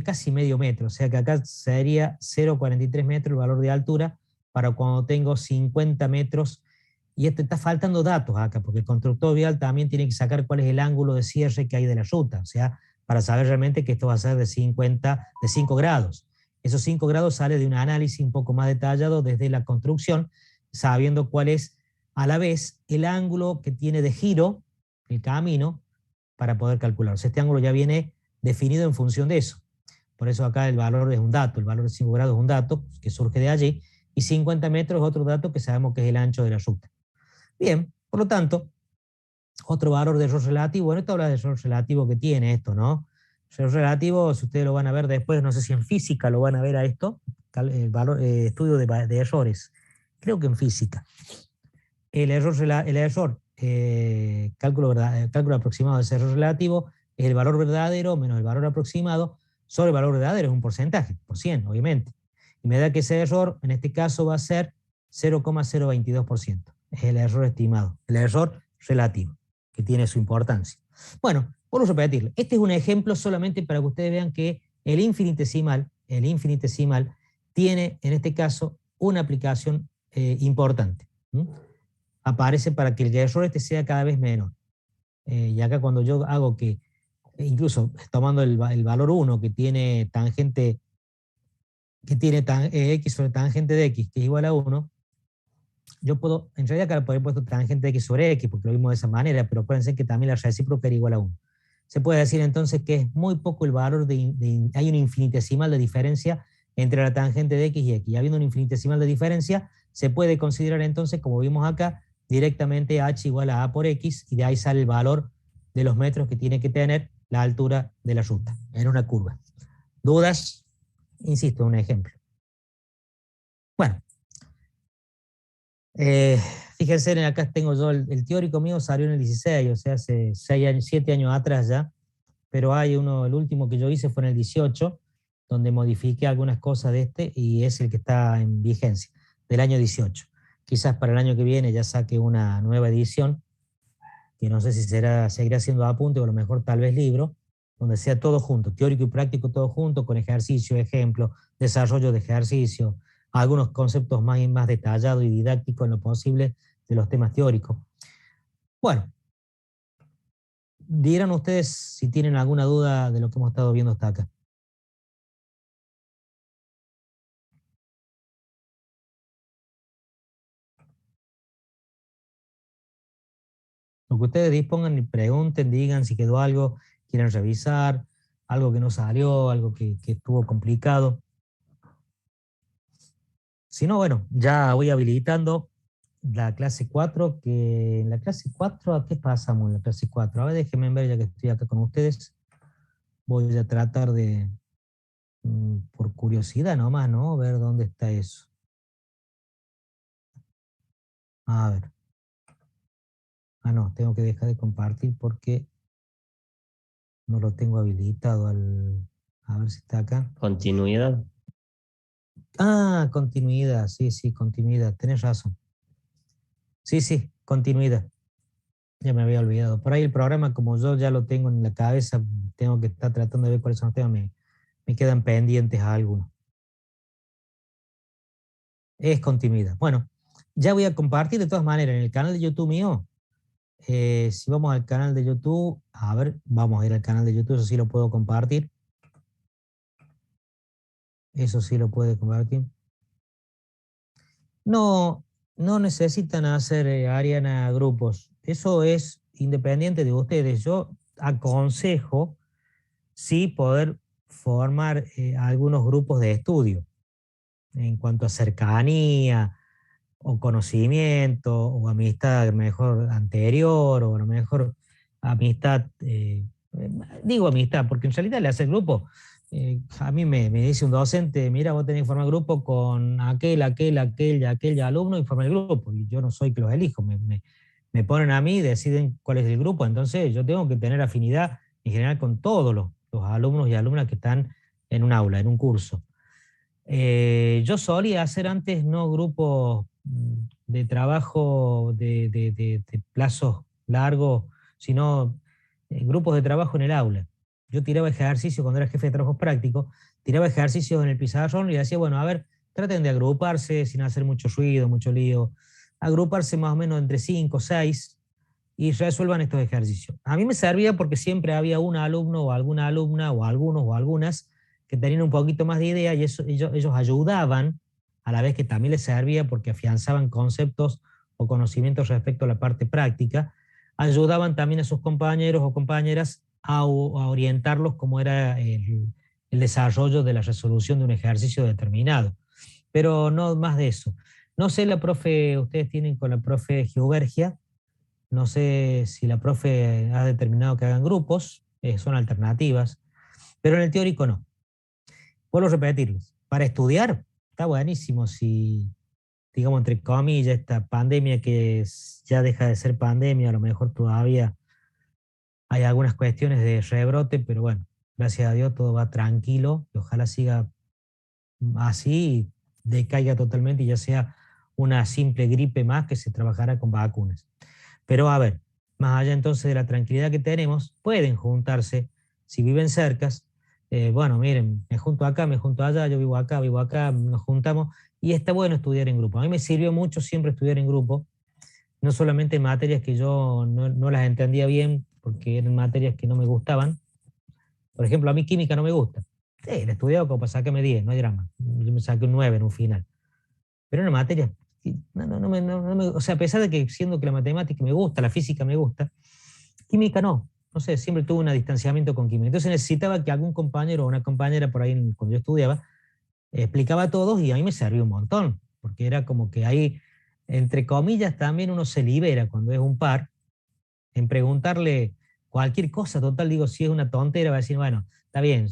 casi medio metro, o sea que acá sería 0,43 metros el valor de altura para cuando tengo 50 metros, y está faltando datos acá, porque el constructor vial también tiene que sacar cuál es el ángulo de cierre que hay de la ruta, o sea, para saber realmente que esto va a ser de 5 grados. Esos 5 grados sale de un análisis un poco más detallado desde la construcción, sabiendo cuál es a la vez el ángulo que tiene de giro el camino para poder calcularlo. Este ángulo ya viene definido en función de eso. Por eso acá el valor es un dato, el valor de 5 grados es un dato que surge de allí, y 50 metros es otro dato que sabemos que es el ancho de la ruta. Bien, por lo tanto, otro valor de error relativo, bueno, esto habla de error relativo que tiene esto, ¿no? Error relativo, si ustedes lo van a ver después, no sé si en física lo van a ver a esto, el valor, estudio de errores, creo que en física. El error cálculo aproximado de ese error relativo es el valor verdadero menos el valor aproximado sobre el valor verdadero, es un porcentaje, por 100, obviamente. Y me da que ese error, en este caso, va a ser 0,022%. Es el error estimado, el error relativo, que tiene su importancia. Bueno, vuelvo a repetirlo. Este es un ejemplo solamente para que ustedes vean que el infinitesimal tiene, en este caso, una aplicación importante. Aparece para que el error este sea cada vez menor. Y acá cuando yo hago que, incluso tomando el valor 1 que tiene tangente, x sobre tangente de x, que es igual a 1, yo puedo, en realidad acá podría haber puesto tangente de x sobre x, porque lo vimos de esa manera, pero acuérdense que también la recíproca era igual a 1. Se puede decir entonces que es muy poco el valor hay un infinitesimal de diferencia entre la tangente de x y x. Y habiendo un infinitesimal de diferencia, se puede considerar entonces, como vimos acá, directamente h igual a a por x, y de ahí sale el valor de los metros que tiene que tener la altura de la ruta en una curva. ¿Dudas? Insisto, un ejemplo. Bueno, fíjense, acá tengo yo, el teórico mío salió en el 16, o sea, hace 7 años atrás ya, pero hay uno, el último que yo hice fue en el 18, donde modifiqué algunas cosas de este, y es el que está en vigencia, del año 18. Quizás para el año que viene ya saque una nueva edición, que no sé si seguirá siendo apunte o a lo mejor tal vez libro, donde sea todo junto, teórico y práctico todo junto, con ejercicio, ejemplo, desarrollo de ejercicio, algunos conceptos más detallados y didácticos en lo posible de los temas teóricos. Bueno, dirán ustedes si tienen alguna duda de lo que hemos estado viendo hasta acá. Lo que ustedes dispongan y pregunten, digan si quedó algo, quieren revisar, algo que no salió, algo que estuvo complicado. Si no, bueno, ya voy habilitando la clase 4, que en la clase 4, ¿a qué pasamos en la clase 4? A ver, déjenme ver ya que estoy acá con ustedes. Voy a tratar de, por curiosidad nomás, ¿no? Ver dónde está eso. A ver. Ah, no, tengo que dejar de compartir porque no lo tengo habilitado a ver si está acá. Continuidad. Ah, continuidad, sí, continuidad, tenés razón. Sí, continuidad. Ya me había olvidado. Por ahí el programa, como yo ya lo tengo en la cabeza, tengo que estar tratando de ver cuáles son los temas, me quedan pendientes a algunos. Es continuidad. Bueno, ya voy a compartir de todas maneras en el canal de YouTube mío. Si vamos al canal de YouTube, a ver, vamos a ir al canal de YouTube, eso sí lo puedo compartir. Eso sí lo puede compartir. No necesitan hacer, Ariana, grupos. Eso es independiente de ustedes. Yo aconsejo sí poder formar algunos grupos de estudio en cuanto a cercanía o conocimiento o amistad mejor anterior o a lo mejor amistad, digo amistad, porque en realidad le hace el grupo. A mí me dice un docente, mira, vos tenés que formar grupo con aquel alumno y formar el grupo. Y yo no soy que los elijo, me ponen a mí y deciden cuál es el grupo. Entonces yo tengo que tener afinidad en general con todos los alumnos y alumnas que están en un aula, en un curso. Yo solía hacer antes no grupos de trabajo de plazos largos, sino grupos de trabajo en el aula. Yo tiraba ejercicios cuando era jefe de trabajos prácticos, tiraba ejercicios en el pizarrón y decía, bueno, a ver, traten de agruparse sin hacer mucho ruido, mucho lío, agruparse más o menos entre 5 o 6 y resuelvan estos ejercicios. A mí me servía porque siempre había un alumno o alguna alumna o algunos o algunas que tenían un poquito más de idea y ellos ayudaban a la vez que también les servía porque afianzaban conceptos o conocimientos respecto a la parte práctica, ayudaban también a sus compañeros o compañeras a orientarlos cómo era el desarrollo de la resolución de un ejercicio determinado. Pero no más de eso. No sé, la profe, ustedes tienen con la profe Geovergia, no sé si la profe ha determinado que hagan grupos, son alternativas, pero en el teórico no. Vuelvo a repetirles, para estudiar está buenísimo si, digamos, entre comillas, esta pandemia ya deja de ser pandemia, a lo mejor todavía hay algunas cuestiones de rebrote, pero bueno, gracias a Dios todo va tranquilo y ojalá siga así, decaiga totalmente y ya sea una simple gripe más que se trabajará con vacunas. Pero a ver, más allá entonces de la tranquilidad que tenemos, pueden juntarse, si viven cercas, bueno, miren, me junto acá, me junto allá, yo vivo acá, nos juntamos, y está bueno estudiar en grupo. A mí me sirvió mucho siempre estudiar en grupo, no solamente en materias que yo no las entendía bien, porque eran materias que no me gustaban. Por ejemplo, a mí química no me gusta. Sí, la he estudiado como para sacarme 10, no hay drama. Yo me saqué un 9 en un final. Pero una materia, o sea, a pesar de que siendo que la matemática me gusta, la física me gusta, química no. No sé, siempre tuve un distanciamiento con química. Entonces necesitaba que algún compañero o una compañera por ahí cuando yo estudiaba explicaba a todos y a mí me servía un montón, porque era como que ahí, entre comillas, también uno se libera cuando es un par en preguntarle cualquier cosa, total, digo, si es una tontera, va a decir, bueno, está bien,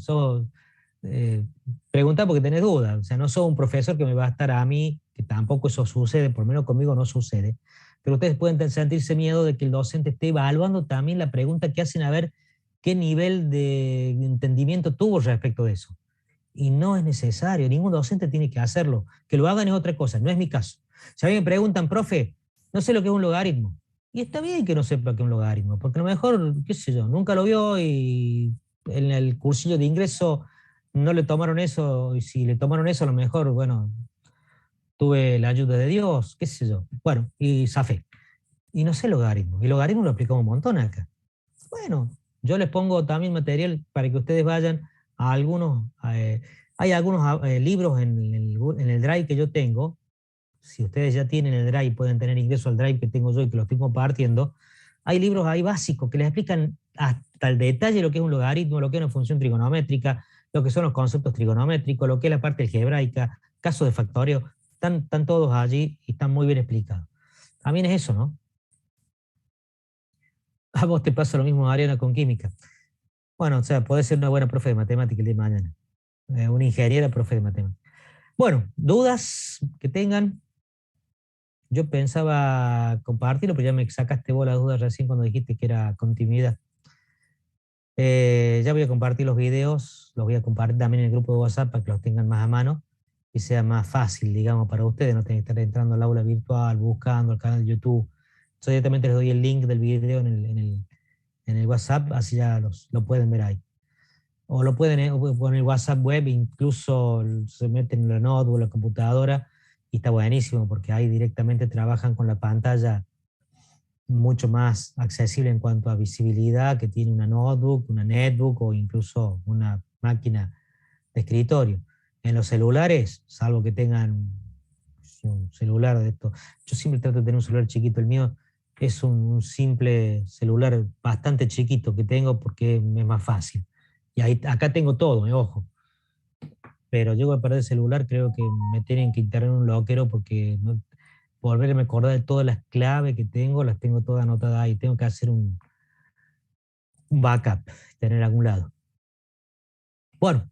eh, pregunta porque tenés dudas, o sea, no sos un profesor que me va a estar a mí, que tampoco eso sucede, por lo menos conmigo no sucede, pero ustedes pueden sentirse miedo de que el docente esté evaluando también la pregunta que hacen a ver qué nivel de entendimiento tuvo respecto de eso. Y no es necesario, ningún docente tiene que hacerlo, que lo hagan es otra cosa, no es mi caso. Si a mí me preguntan, profe, no sé lo que es un logaritmo, y está bien que no sepa qué es un logaritmo, porque a lo mejor, qué sé yo, nunca lo vio y en el cursillo de ingreso no le tomaron eso, y si le tomaron eso, a lo mejor, bueno, tuve la ayuda de Dios, qué sé yo. Bueno, y zafé. Y no sé logaritmo. Y logaritmo lo aplicamos un montón acá. Bueno, yo les pongo también material para que ustedes vayan a algunos, hay algunos libros en el Drive que yo tengo. Si ustedes ya tienen el Drive, pueden tener ingreso al Drive que tengo yo y que lo estoy compartiendo. Hay libros ahí básicos que les explican hasta el detalle lo que es un logaritmo, lo que es una función trigonométrica, lo que son los conceptos trigonométricos, lo que es la parte algebraica, casos de factorio. Están todos allí y están muy bien explicados. También es eso, ¿no? A vos te pasa lo mismo, Ariana, con química. Bueno, o sea, podés ser una buena profe de matemática el día de mañana. Una ingeniera profe de matemática. Bueno, dudas que tengan. Yo pensaba compartirlo, pero ya me sacaste vos la duda recién cuando dijiste que era continuidad. Ya voy a compartir los videos, los voy a compartir también en el grupo de WhatsApp para que los tengan más a mano y sea más fácil, digamos, para ustedes, no tener que estar entrando al aula virtual, buscando el canal de YouTube. Yo directamente les doy el link del video en el WhatsApp, así ya lo pueden ver ahí. O lo pueden poner el WhatsApp web, incluso se meten en la notebook, la computadora, y está buenísimo porque ahí directamente trabajan con la pantalla mucho más accesible en cuanto a visibilidad que tiene una notebook, una netbook o incluso una máquina de escritorio. En los celulares, salvo que tengan un celular de esto, yo siempre trato de tener un celular chiquito, el mío es un simple celular bastante chiquito que tengo porque es más fácil. Y ahí, acá tengo todo, ojo. Pero llego a perder el celular, creo que me tienen que internar en un loquero porque no, volverme a acordar de todas las claves que tengo, las tengo todas anotadas ahí. Tengo que hacer un backup, tener a algún lado. Bueno,